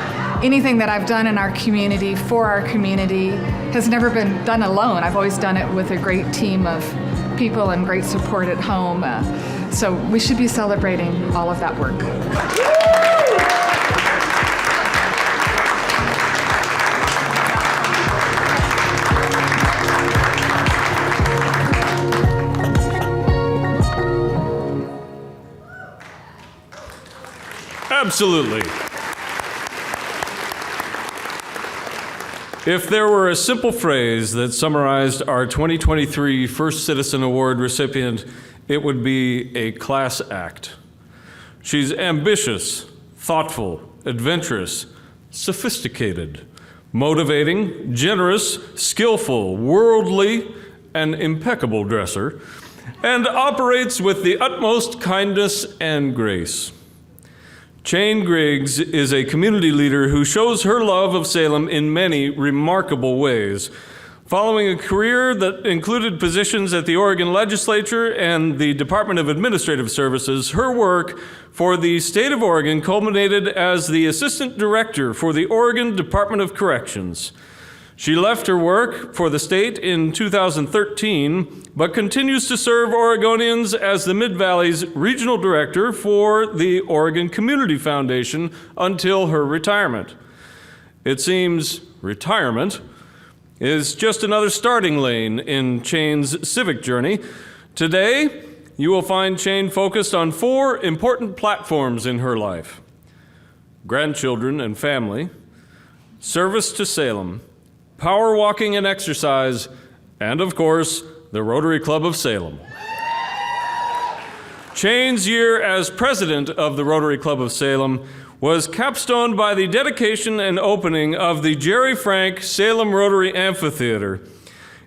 anything that I've done in our community, for our community, has never been done alone. I've always done it with a great team of people and great support at home. So we should be celebrating all of that work. Absolutely. If there were a simple phrase that summarized our 2023 First Citizen Award recipient, it would be a class act. She's ambitious, thoughtful, adventurous, sophisticated, motivating, generous, skillful, worldly, and impeccable dresser, and operates with the utmost kindness and grace. Chane Griggs is a community leader who shows her love of Salem in many remarkable ways. Following a career that included positions at the Oregon Legislature and the Department of Administrative Services, her work for the state of Oregon culminated as the Assistant Director for the Oregon Department of Corrections. She left her work for the state in 2013, but continues to serve Oregonians as the Mid-Valley's Regional Director for the Oregon Community Foundation until her retirement. It seems retirement is just another starting lane in Chane's civic journey. Today, you will find Chane focused on 4 important platforms in her life: grandchildren and family, service to Salem, power walking and exercise, and of course, the Rotary Club of Salem. Chane's year as president of the Rotary Club of Salem was capstoned by the dedication and opening of the Jerry Frank Salem Rotary Amphitheater.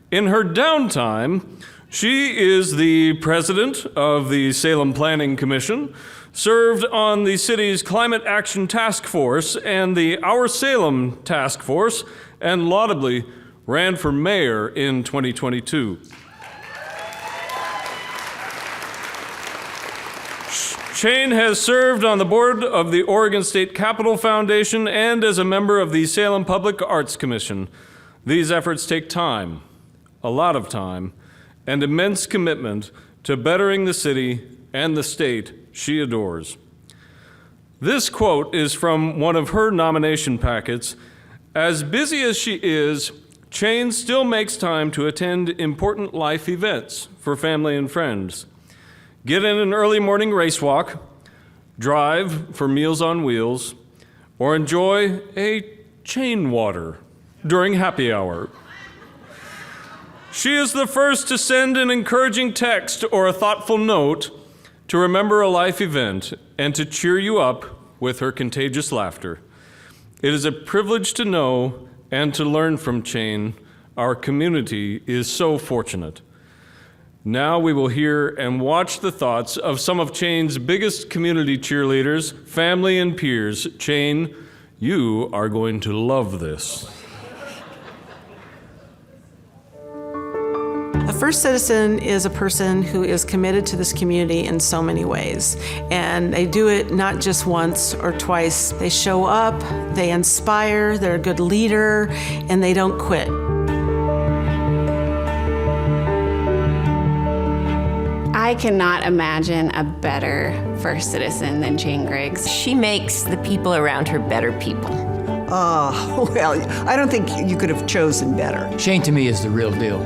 In her downtime, she is the president of the Salem Planning Commission, served on the city's Climate Action Task Force and the Our Salem Task Force, and laudably ran for mayor in 2022. Chane has served on the board of the Oregon State Capitol Foundation and as a member of the Salem Public Arts Commission. These efforts take time, a lot of time, and immense commitment to bettering the city and the state she adores. This quote is from one of her nomination packets. As busy as she is, Chane still makes time to attend important life events for family and friends. Get in an early morning race walk, drive for Meals on Wheels, or enjoy a Chane water during happy hour. She is the first to send an encouraging text or a thoughtful note, to remember a life event, and to cheer you up with her contagious laughter. It is a privilege to know and to learn from Chane. Our community is so fortunate. Now we will hear and watch the thoughts of some of Chane's biggest community cheerleaders, family, and peers. Chane, you are going to love this. A first citizen is a person who is committed to this community in so many ways. And they do it not just once or twice. They show up, they inspire, they're a good leader, and they don't quit. I cannot imagine a better first citizen than Chane Griggs. She makes the people around her better people. Well, I don't think you could have chosen better. Chane to me is the real deal.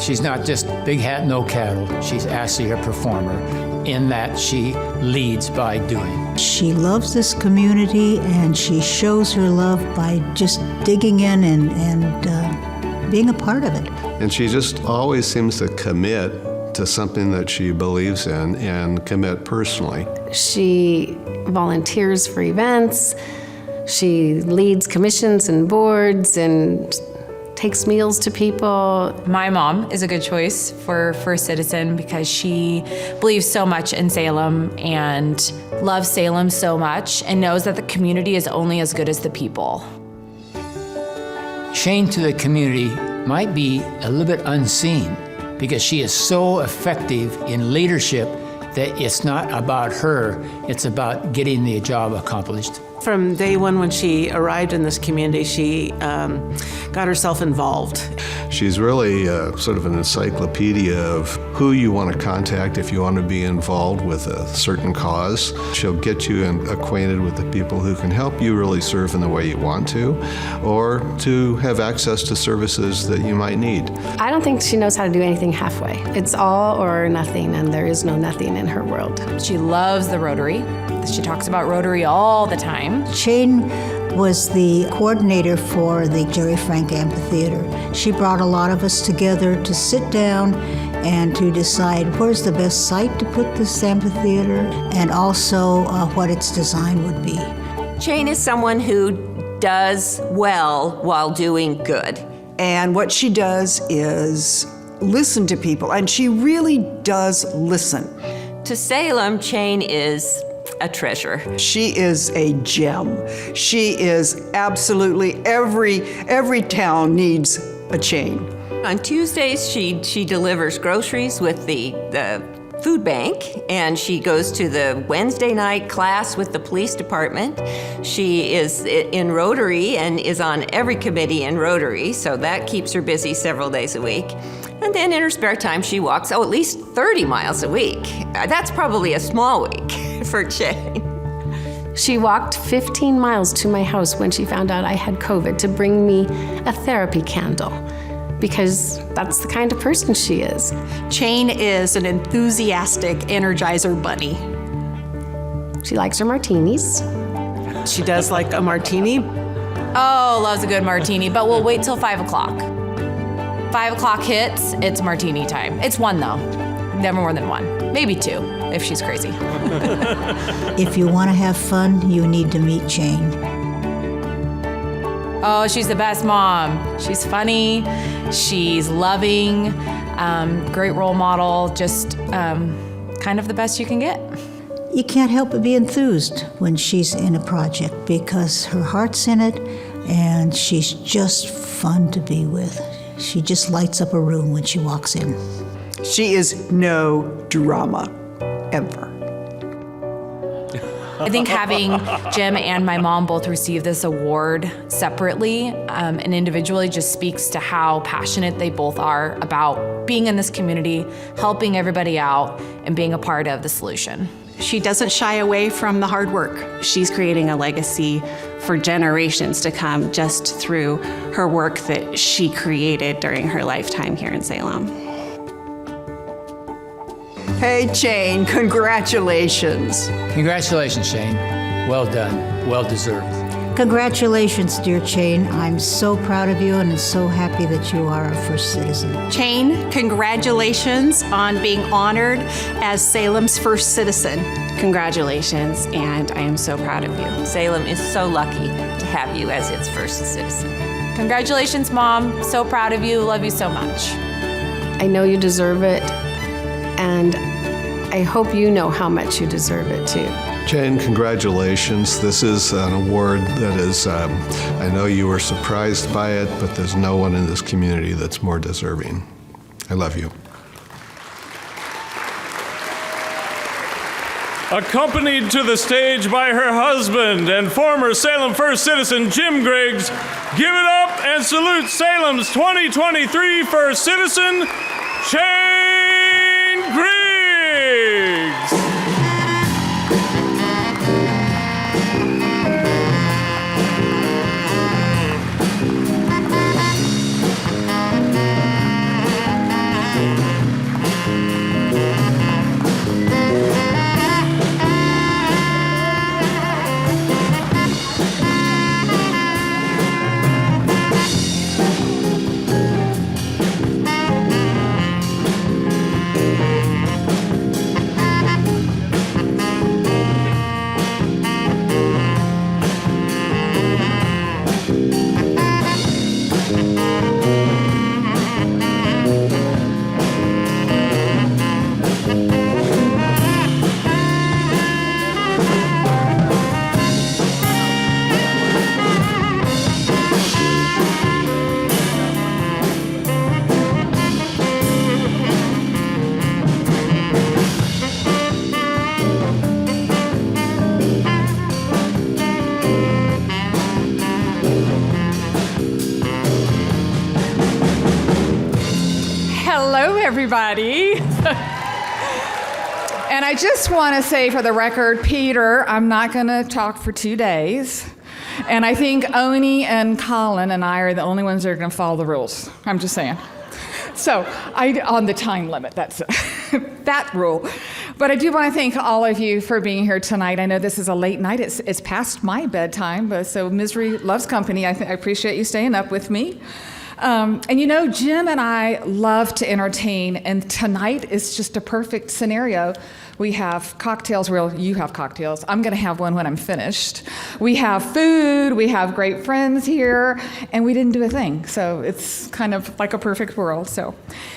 She's not just big hat, no cattle. She's actually a performer in that she leads by doing. She loves this community and she shows her love by just digging in and being a part of it. And she just always seems to commit to something that she believes in and commit personally. She volunteers for events. She leads commissions and boards and takes meals to people. My mom is a good choice for first citizen because she believes so much in Salem and loves Salem so much and knows that the community is only as good as the people. Chane to the community might be a little bit unseen because she is so effective in leadership that it's not about her, it's about getting the job accomplished. From day one when she arrived in this community, she got herself involved. She's really sort of an encyclopedia of who you want to contact if you want to be involved with a certain cause. She'll get you acquainted with the people who can help you really serve in the way you want to, or to have access to services that you might need. I don't think she knows how to do anything halfway. It's all or nothing, and there is no nothing in her world. She loves the Rotary. She talks about Rotary all the time. Chane was the coordinator for the Jerry Frank Amphitheater. She brought a lot of us together to sit down and to decide where's the best site to put this amphitheater and also what its design would be. Chane is someone who does well while doing good. And what she does is listen to people, and she really does listen. To Salem, Chane is a treasure. She is a gem. She is absolutely, every town needs a Chane. On Tuesdays, she delivers groceries with the food bank, and she goes to the Wednesday night class with the police department. She is in Rotary and is on every committee in Rotary, so that keeps her busy several days a week. And then in her spare time, she walks, at least 30 miles a week. That's probably a small week for Chane. She walked 15 miles to my house when she found out I had COVID to bring me a therapy candle, because that's the kind of person she is. Chane is an enthusiastic Energizer bunny. She likes her martinis. She does like a martini. Oh, loves a good martini, but we'll wait till 5 o'clock. 5 o'clock hits, it's martini time. It's one though, never more than one. Maybe two, if she's crazy. If you want to have fun, you need to meet Chane. Oh, she's the best mom. She's funny, she's loving, great role model, just kind of the best you can get. You can't help but be enthused when she's in a project because her heart's in it and she's just fun to be with. She just lights up a room when she walks in. She is no drama, ever. I think having Jim and my mom both receive this award separately and individually just speaks to how passionate they both are about being in this community, helping everybody out, and being a part of the solution. She doesn't shy away from the hard work. She's creating a legacy for generations to come just through her work that she created during her lifetime here in Salem. Hey, Chane, congratulations. Congratulations, Chane. Well done. Well deserved. Congratulations, dear Chane. I'm so proud of you and so happy that you are a first citizen. Chane, congratulations on being honored as Salem's first citizen. Congratulations, and I am so proud of you. Salem is so lucky to have you as its first citizen. Congratulations, Mom. So proud of you. Love you so much. I know you deserve it, and I hope you know how much you deserve it too. Chane, congratulations. This is an award that is, I know you were surprised by it, but there's no one in this community that's more deserving. I love you. Accompanied to the stage by her husband and former Salem First Citizen, Jim Griggs, give it up and salute Salem's 2023 First Citizen, Chane Griggs. Everybody. And I just want to say for the record, Peter, I'm not going to talk for 2 days. And I think Oni and Collin and I are the only ones that are going to follow the rules. I'm just saying. So, on the time limit, that's that rule. But I do want to thank all of you for being here tonight. I know this is a late night. It's past my bedtime, but so misery loves company. I appreciate you staying up with me. And you know, Jim and I love to entertain, and tonight is just a perfect scenario We have cocktails. Well, you have cocktails. I'm going to have one when I'm finished. We have food. We have great friends here. And we didn't do a thing. So it's kind of like a perfect world. So,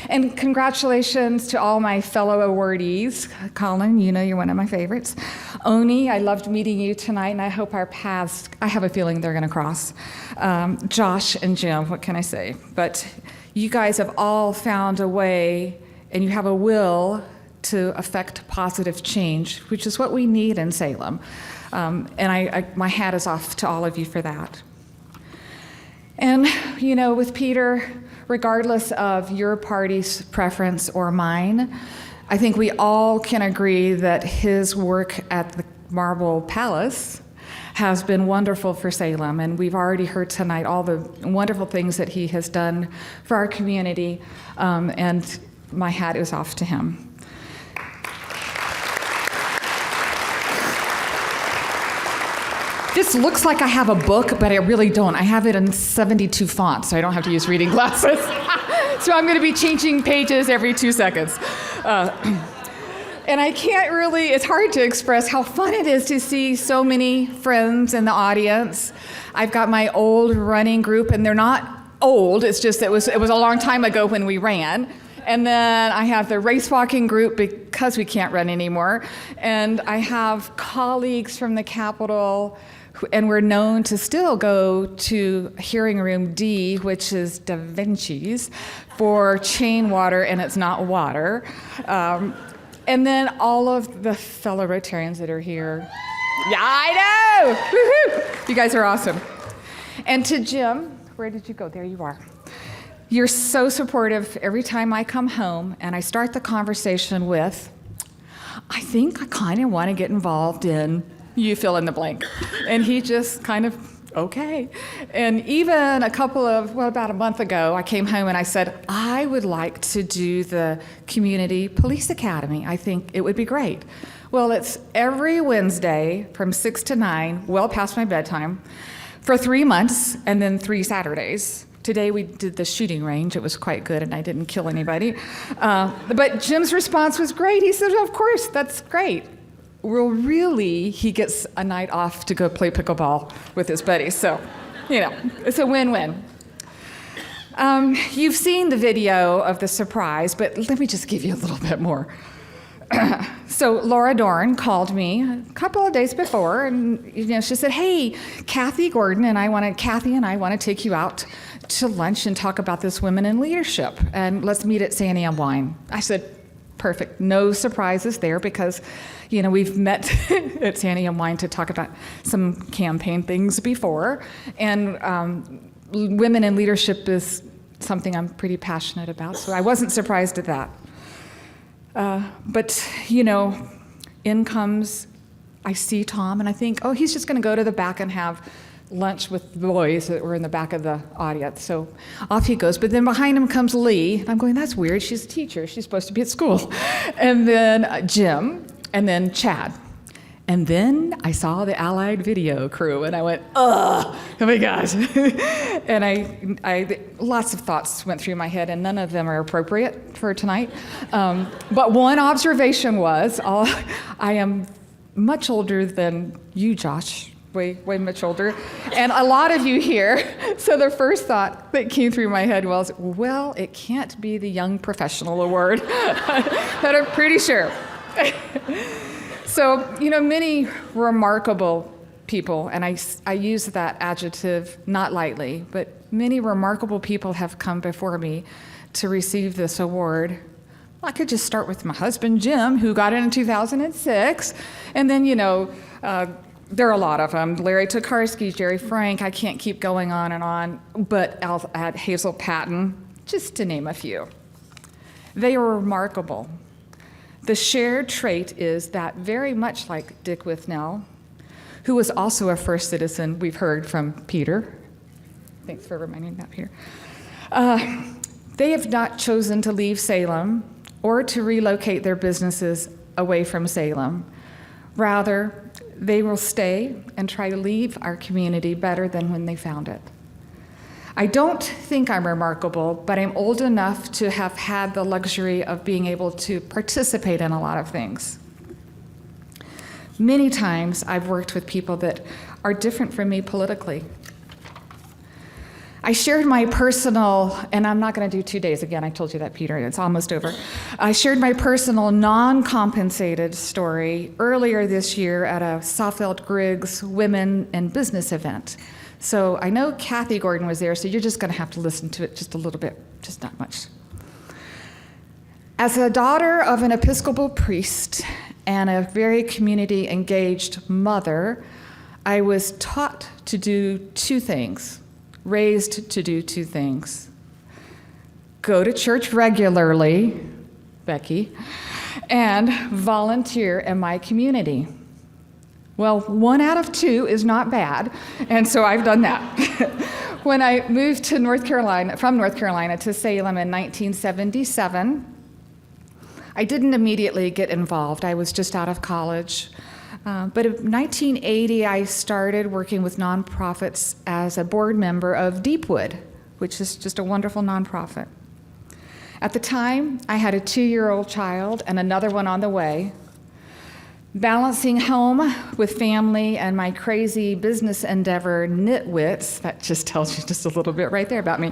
and congratulations to all my fellow awardees. Collin, you know you're one of my favorites. Oni, I loved meeting you tonight, and I hope our paths, I have a feeling they're going to cross. Josh and Jim, what can I say? But you guys have all found a way, and you have a will to affect positive change, which is what we need in Salem. And my hat is off to all of you for that. And, you know, with Peter, regardless of your party's preference or mine, I think we all can agree that his work at the Marble Palace has been wonderful for Salem, and we've already heard tonight all the wonderful things that he has done for our community, and my hat is off to him. This looks like I have a book, but I really don't. I have it in 72 fonts, so I don't have to use reading glasses. So I'm going to be changing pages every 2 seconds. And I can't really, it's hard to express how fun it is to see so many friends in the audience. I've got my old running group, and they're not old, it's just it was a long time ago when we ran. And then I have the race walking group because we can't run anymore. And I have colleagues from the Capitol, and we're known to still go to hearing room D, which is Da Vinci's, for Chane water, and it's not water. And then all of the fellow Rotarians that are here. Yeah, I know! Woo-hoo! You guys are awesome. And to Jim, where did you go? There you are. You're so supportive every time I come home, and I start the conversation with, I think I kind of want to get involved in, you fill in the blank. And he just kind of, okay. And even about a month ago, I came home and I said, I would like to do the Community Police Academy. I think it would be great. Well, it's every Wednesday from 6 to 9, well past my bedtime, for 3 months, and then 3 Saturdays. Today we did the shooting range. It was quite good, and I didn't kill anybody. But Jim's response was great. He said, of course, that's great. Well, really, he gets a night off to go play pickleball with his buddies. So, you know, it's a win-win. You've seen the video of the surprise, but let me just give you a little bit more. So Laura Dorn called me a couple of days before, and she said, "Hey, Kathy and I want to take you out to lunch and talk about this women in leadership, and let's meet at Sandy and Wine." I said, "Perfect, no surprises there because, we've met at Sandy and Wine to talk about some campaign things before, and women in leadership is something I'm pretty passionate about, so I wasn't surprised at that." But in comes, I see Tom, and I think, oh, he's just going to go to the back and have lunch with the boys that were in the back of the audience. So off he goes. But then behind him comes Lee. I'm going, that's weird. She's a teacher. She's supposed to be at school. And then Jim, and then Chad. And then I saw the Allied video crew, and I went, ugh, oh my gosh. And I lots of thoughts went through my head, and none of them are appropriate for tonight. But one observation was, I am much older than you, Josh, way much older, and a lot of you here. So the first thought that came through my head was, well, it can't be the Young Professional Award, but I'm pretty sure. So, many remarkable people, and I use that adjective not lightly, but many remarkable people have come before me to receive this award. I could just start with my husband, Jim, who got it in 2006, and then, there are a lot of them. Larry Tokarski, Jerry Frank, I can't keep going on, but I'll add Hazel Patton, just to name a few. They are remarkable. The shared trait is that very much like Dick Withnell, who was also a first citizen, we've heard from Peter. Thanks for reminding me that, Peter. They have not chosen to leave Salem or to relocate their businesses away from Salem. Rather, they will stay and try to leave our community better than when they found it. I don't think I'm remarkable, but I'm old enough to have had the luxury of being able to participate in a lot of things. Many times I've worked with people that are different from me politically. I shared my personal, and I'm not going to do 2 days again, I told you that, Peter, it's almost over. I shared my personal non-compensated story earlier this year at a Southfield Griggs Women in Business event. So I know Kathy Gordon was there, so you're just going to have to listen to it just a little bit, just not much. As a daughter of an Episcopal priest and a very community-engaged mother, I was taught to do two things. Raised to do two things. Go to church regularly, Becky, and volunteer in my community. Well, 1 out of 2 is not bad, and so I've done that. When I moved to North Carolina, from North Carolina to Salem in 1977, I didn't immediately get involved. I was just out of college. But in 1980, I started working with nonprofits as a board member of Deepwood, which is just a wonderful nonprofit. At the time, I had a 2-year-old child and another one on the way. Balancing home with family and my crazy business endeavor nitwits, that just tells you just a little bit right there about me,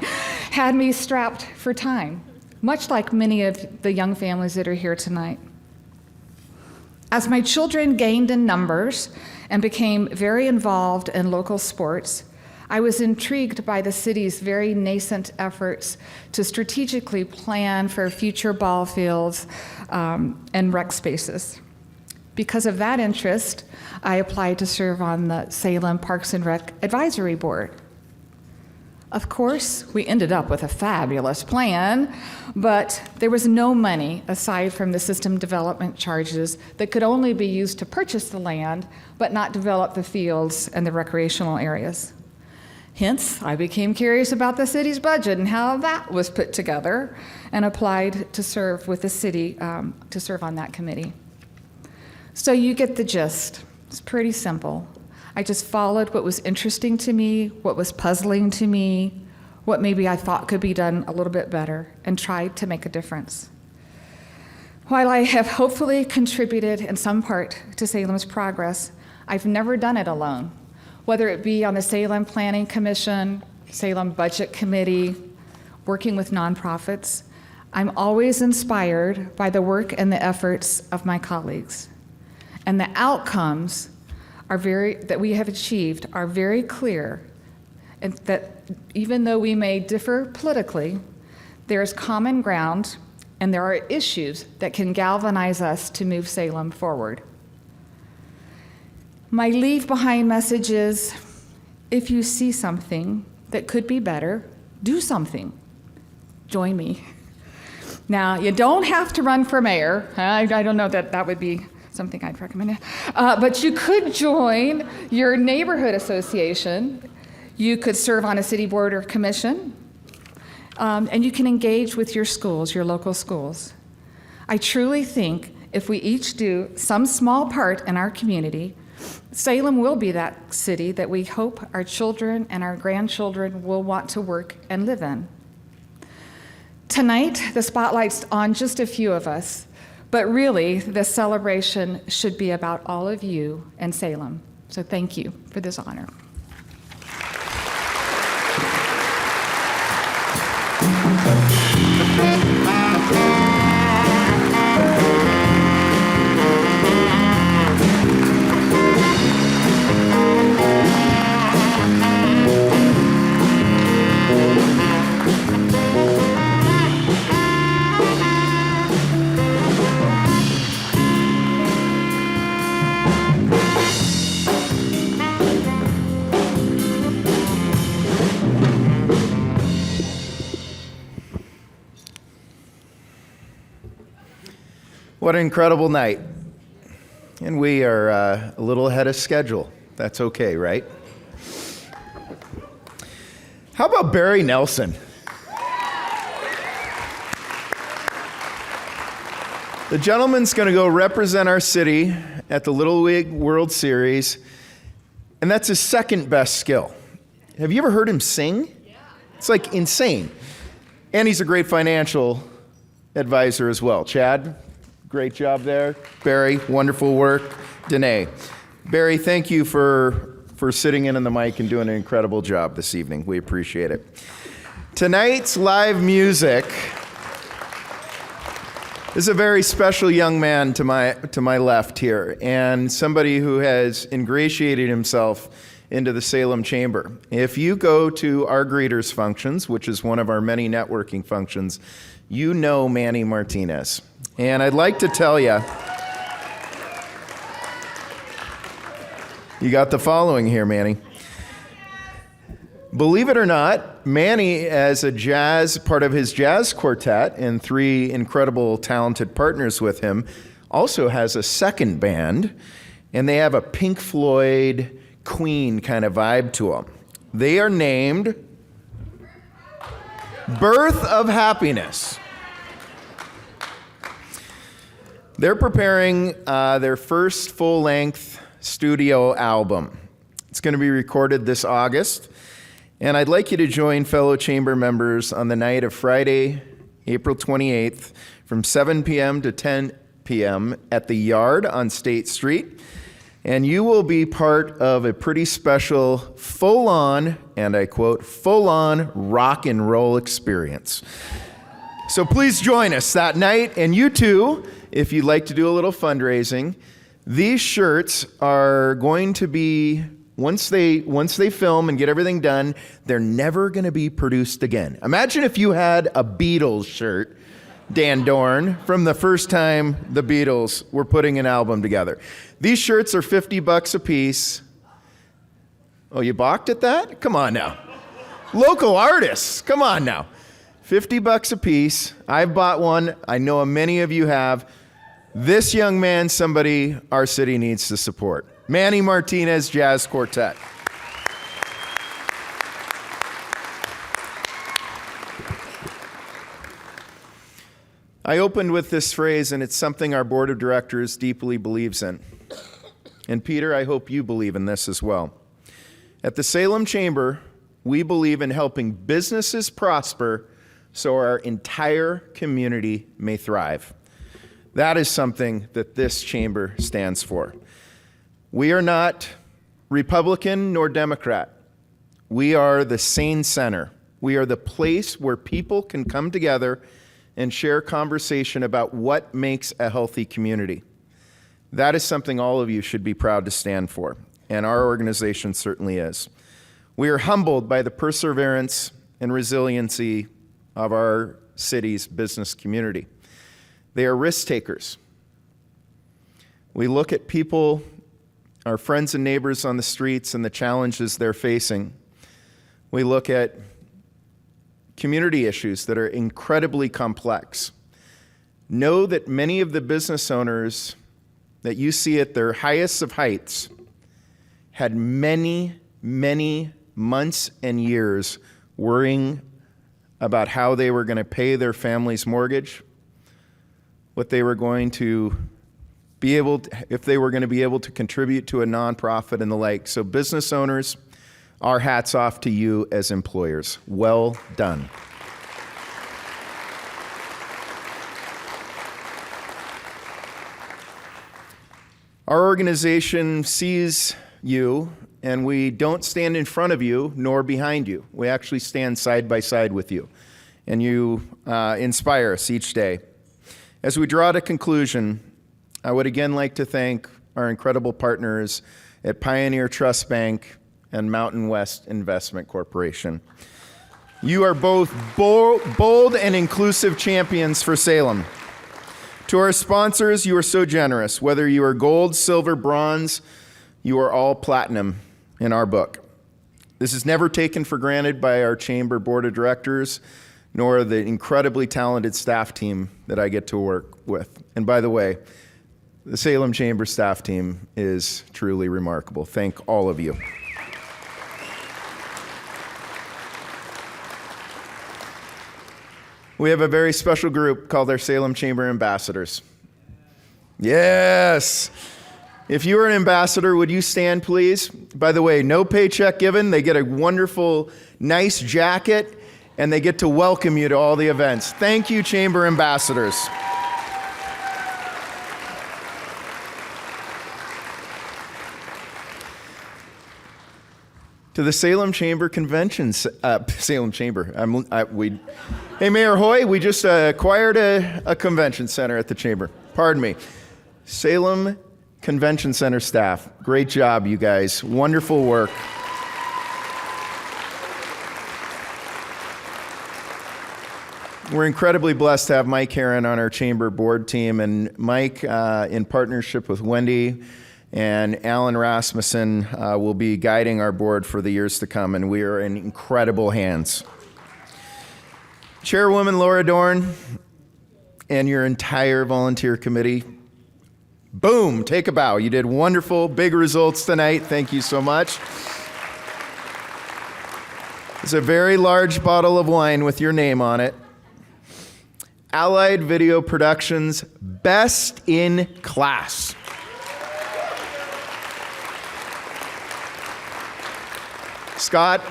had me strapped for time, much like many of the young families that are here tonight. As my children gained in numbers and became very involved in local sports, I was intrigued by the city's very nascent efforts to strategically plan for future ball fields and rec spaces. Because of that interest, I applied to serve on the Salem Parks and Rec Advisory Board. Of course, we ended up with a fabulous plan, but there was no money aside from the system development charges that could only be used to purchase the land, but not develop the fields and the recreational areas. Hence, I became curious about the city's budget and how that was put together, and applied to serve with the city, to serve on that committee. So you get the gist. It's pretty simple. I just followed what was interesting to me, what was puzzling to me, what maybe I thought could be done a little bit better, and tried to make a difference. While I have hopefully contributed in some part to Salem's progress, I've never done it alone, whether it be on the Salem Planning Commission, Salem Budget Committee, working with nonprofits. I'm always inspired by the work and the efforts of my colleagues. And the outcomes that we have achieved are very clear, and that even though we may differ politically, there is common ground and there are issues that can galvanize us to move Salem forward. My leave behind message is, if you see something that could be better, do something. Join me. Now, you don't have to run for mayor. I don't know that would be something I'd recommend. But you could join your neighborhood association. You could serve on a city board or commission. And you can engage with your schools, your local schools. I truly think if we each do some small part in our community, Salem will be that city that we hope our children and our grandchildren will want to work and live in. Tonight, the spotlight's on just a few of us. But really, this celebration should be about all of you and Salem. So thank you for this honor. What an incredible night. And we are a little ahead of schedule. That's okay, right? How about Barry Nelson? The gentleman's going to go represent our city at the Little League World Series, and that's his second best skill. Have you ever heard him sing? It's like insane. And he's a great financial advisor as well. Chad, great job there. Barry, wonderful work. Danae. Barry, thank you for sitting in on the mic and doing an incredible job this evening. We appreciate it. Tonight's live music is a very special young man to my left here, and somebody who has ingratiated himself into the Salem Chamber. If you go to our greeters functions, which is one of our many networking functions, you know Manny Martinez. And I'd like to tell you, you got the following here, Manny. Believe it or not, Manny, as part of his jazz quartet and 3 incredible talented partners with him, also has a second band, and they have a Pink Floyd, Queen kind of vibe to them. They are named Birth of Happiness. They're preparing their first full-length studio album. It's going to be recorded this August, and I'd like you to join fellow chamber members on the night of Friday, April 28th, from 7 p.m. to 10 p.m. at the Yard on State Street, and you will be part of a pretty special full-on, and I quote, full-on rock and roll experience. So please join us that night, and you too, if you'd like to do a little fundraising. These shirts are going to be, once they film and get everything done, they're never going to be produced again. Imagine if you had a Beatles shirt, Dan Dorn, from the first time the Beatles were putting an album together. These shirts are $50 a piece. Oh, you balked at that? Come on now. Local artists, come on now. $50 a piece. I've bought one. I know many of you have. This young man, somebody our city needs to support. Manny Martinez Jazz Quartet. I opened with this phrase, and it's something our board of directors deeply believes in. And Peter, I hope you believe in this as well. At the Salem Chamber, we believe in helping businesses prosper so our entire community may thrive. That is something that this chamber stands for. We are not Republican nor Democrat. We are the sane center. We are the place where people can come together and share conversation about what makes a healthy community. That is something all of you should be proud to stand for, and our organization certainly is. We are humbled by the perseverance and resiliency of our city's business community. They are risk takers. We look at people, our friends and neighbors on the streets, and the challenges they're facing. We look at community issues that are incredibly complex. Know that many of the business owners that you see at their highest of heights had many, many months and years worrying about how they were going to pay their family's mortgage, what they were going to be able to, if they were going to be able to contribute to a nonprofit and the like. So business owners, our hats off to you as employers. Well done. Our organization sees you, and we don't stand in front of you nor behind you. We actually stand side by side with you, and you inspire us each day. As we draw to conclusion, I would again like to thank our incredible partners at Pioneer Trust Bank and Mountain West Investment Corporation. You are both bold and inclusive champions for Salem. To our sponsors, you are so generous. Whether you are gold, silver, bronze, you are all platinum in our book. This is never taken for granted by our chamber board of directors, nor the incredibly talented staff team that I get to work with. And by the way, the Salem Chamber staff team is truly remarkable. Thank all of you. We have a very special group called our Salem Chamber Ambassadors. Yes. If you are an ambassador, would you stand, please? By the way, no paycheck given. They get a wonderful, nice jacket, and they get to welcome you to all the events. Thank you, Chamber Ambassadors. to the Salem Chamber Salem Chamber. Hey, Mayor Hoy, we just acquired a convention center at the Chamber. Pardon me. Salem Convention Center staff, great job, you guys. Wonderful work. We're incredibly blessed to have Mike Herron on our Chamber board team, and Mike, in partnership with Wendy and Alan Rasmussen, will be guiding our board for the years to come, and we are in incredible hands. Chairwoman Laura Dorn and your entire volunteer committee, boom, take a bow. You did wonderful, big results tonight. Thank you so much. It's a very large bottle of wine with your name on it. Allied Video Productions, best in class. Scott,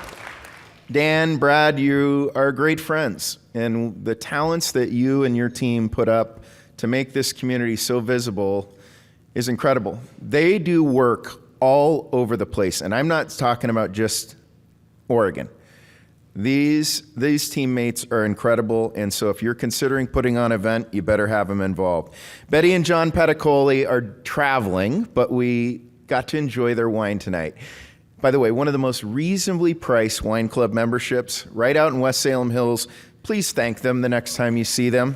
Dan, Brad, you are great friends, and the talents that you and your team put up to make this community so visible is incredible. They do work all over the place, and I'm not talking about just Oregon. These teammates are incredible, and so if you're considering putting on an event, you better have them involved. Betty and John Petticoli are traveling, but we got to enjoy their wine tonight. By the way, one of the most reasonably priced wine club memberships right out in West Salem Hills. Please thank them the next time you see them.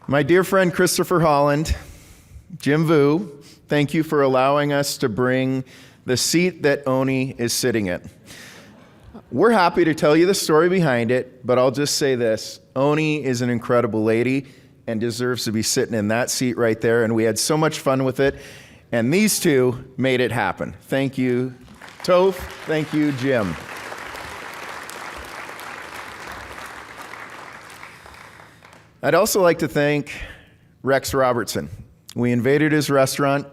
My dear friend Christopher Holland, Jim Vu, thank you for allowing us to bring the seat that Oni is sitting in. We're happy to tell you the story behind it, but I'll just say this. Oni is an incredible lady and deserves to be sitting in that seat right there, and we had so much fun with it, and these two made it happen. Thank you, Toph. Thank you, Jim. I'd also like to thank Rex Robertson. We invaded his restaurant,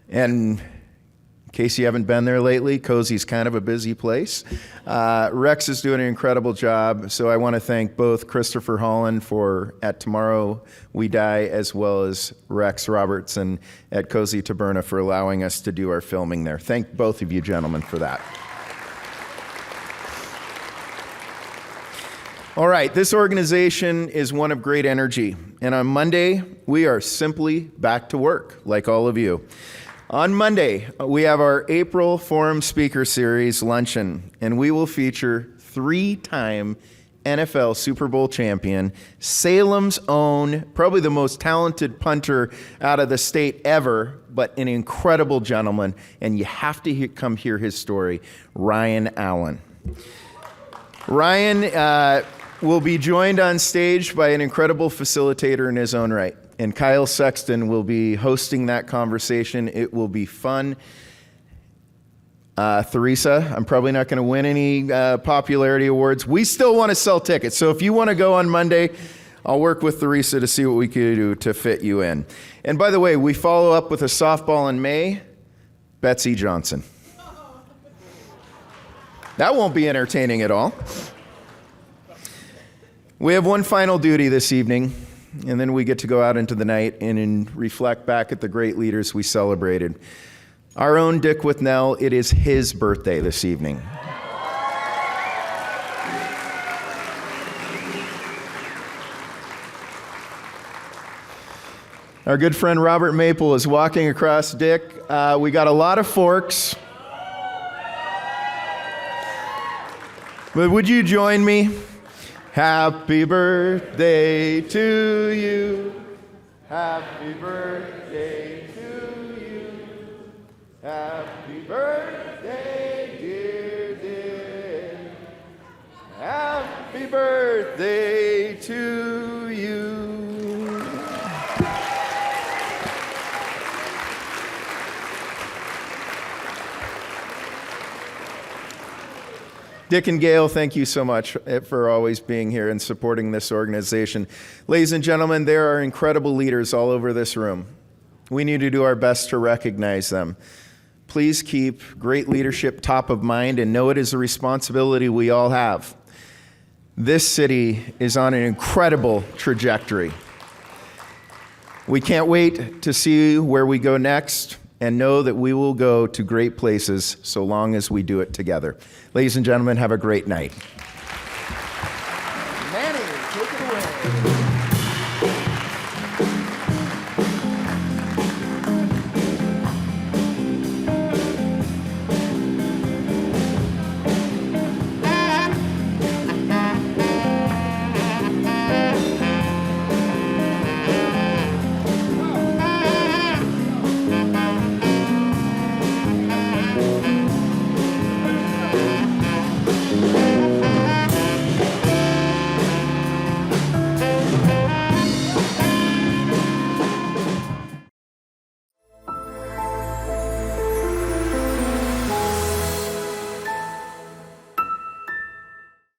and in case you haven't been there lately, Cozy's kind of a busy place. Rex is doing an incredible job, so I want to thank both Christopher Holland for At Tomorrow We Die, as well as Rex Robertson at Cozy Taberna for allowing us to do our filming there. Thank both of you gentlemen for that. All right, this organization is one of great energy, and on Monday, we are simply back to work, like all of you. On Monday, we have our April Forum Speaker Series luncheon, and we will feature three-time NFL Super Bowl champion, Salem's own, probably the most talented punter out of the state ever, but an incredible gentleman, and you have to come hear his story, Ryan Allen. Ryan will be joined on stage by an incredible facilitator in his own right. And Kyle Sexton will be hosting that conversation. It will be fun. Theresa, I'm probably not going to win any popularity awards. We still want to sell tickets. So if you want to go on Monday, I'll work with Theresa to see what we can do to fit you in. And by the way, we follow up with a softball in May, Betsy Johnson. That won't be entertaining at all. We have one final duty this evening, and then we get to go out into the night and reflect back at the great leaders we celebrated. Our own Dick Withnell, it is his birthday this evening. Our good friend Robert Maple is walking across Dick. We got a lot of forks. But would you join me? Happy birthday to you. Happy birthday to you. Happy birthday, dear Dick. Happy birthday to you. Dick and Gail, thank you so much for always being here and supporting this organization. Ladies and gentlemen, there are incredible leaders all over this room. We need to do our best to recognize them. Please keep great leadership top of mind and know it is a responsibility we all have. This city is on an incredible trajectory. We can't wait to see where we go next and know that we will go to great places so long as we do it together. Ladies and gentlemen, have a great night.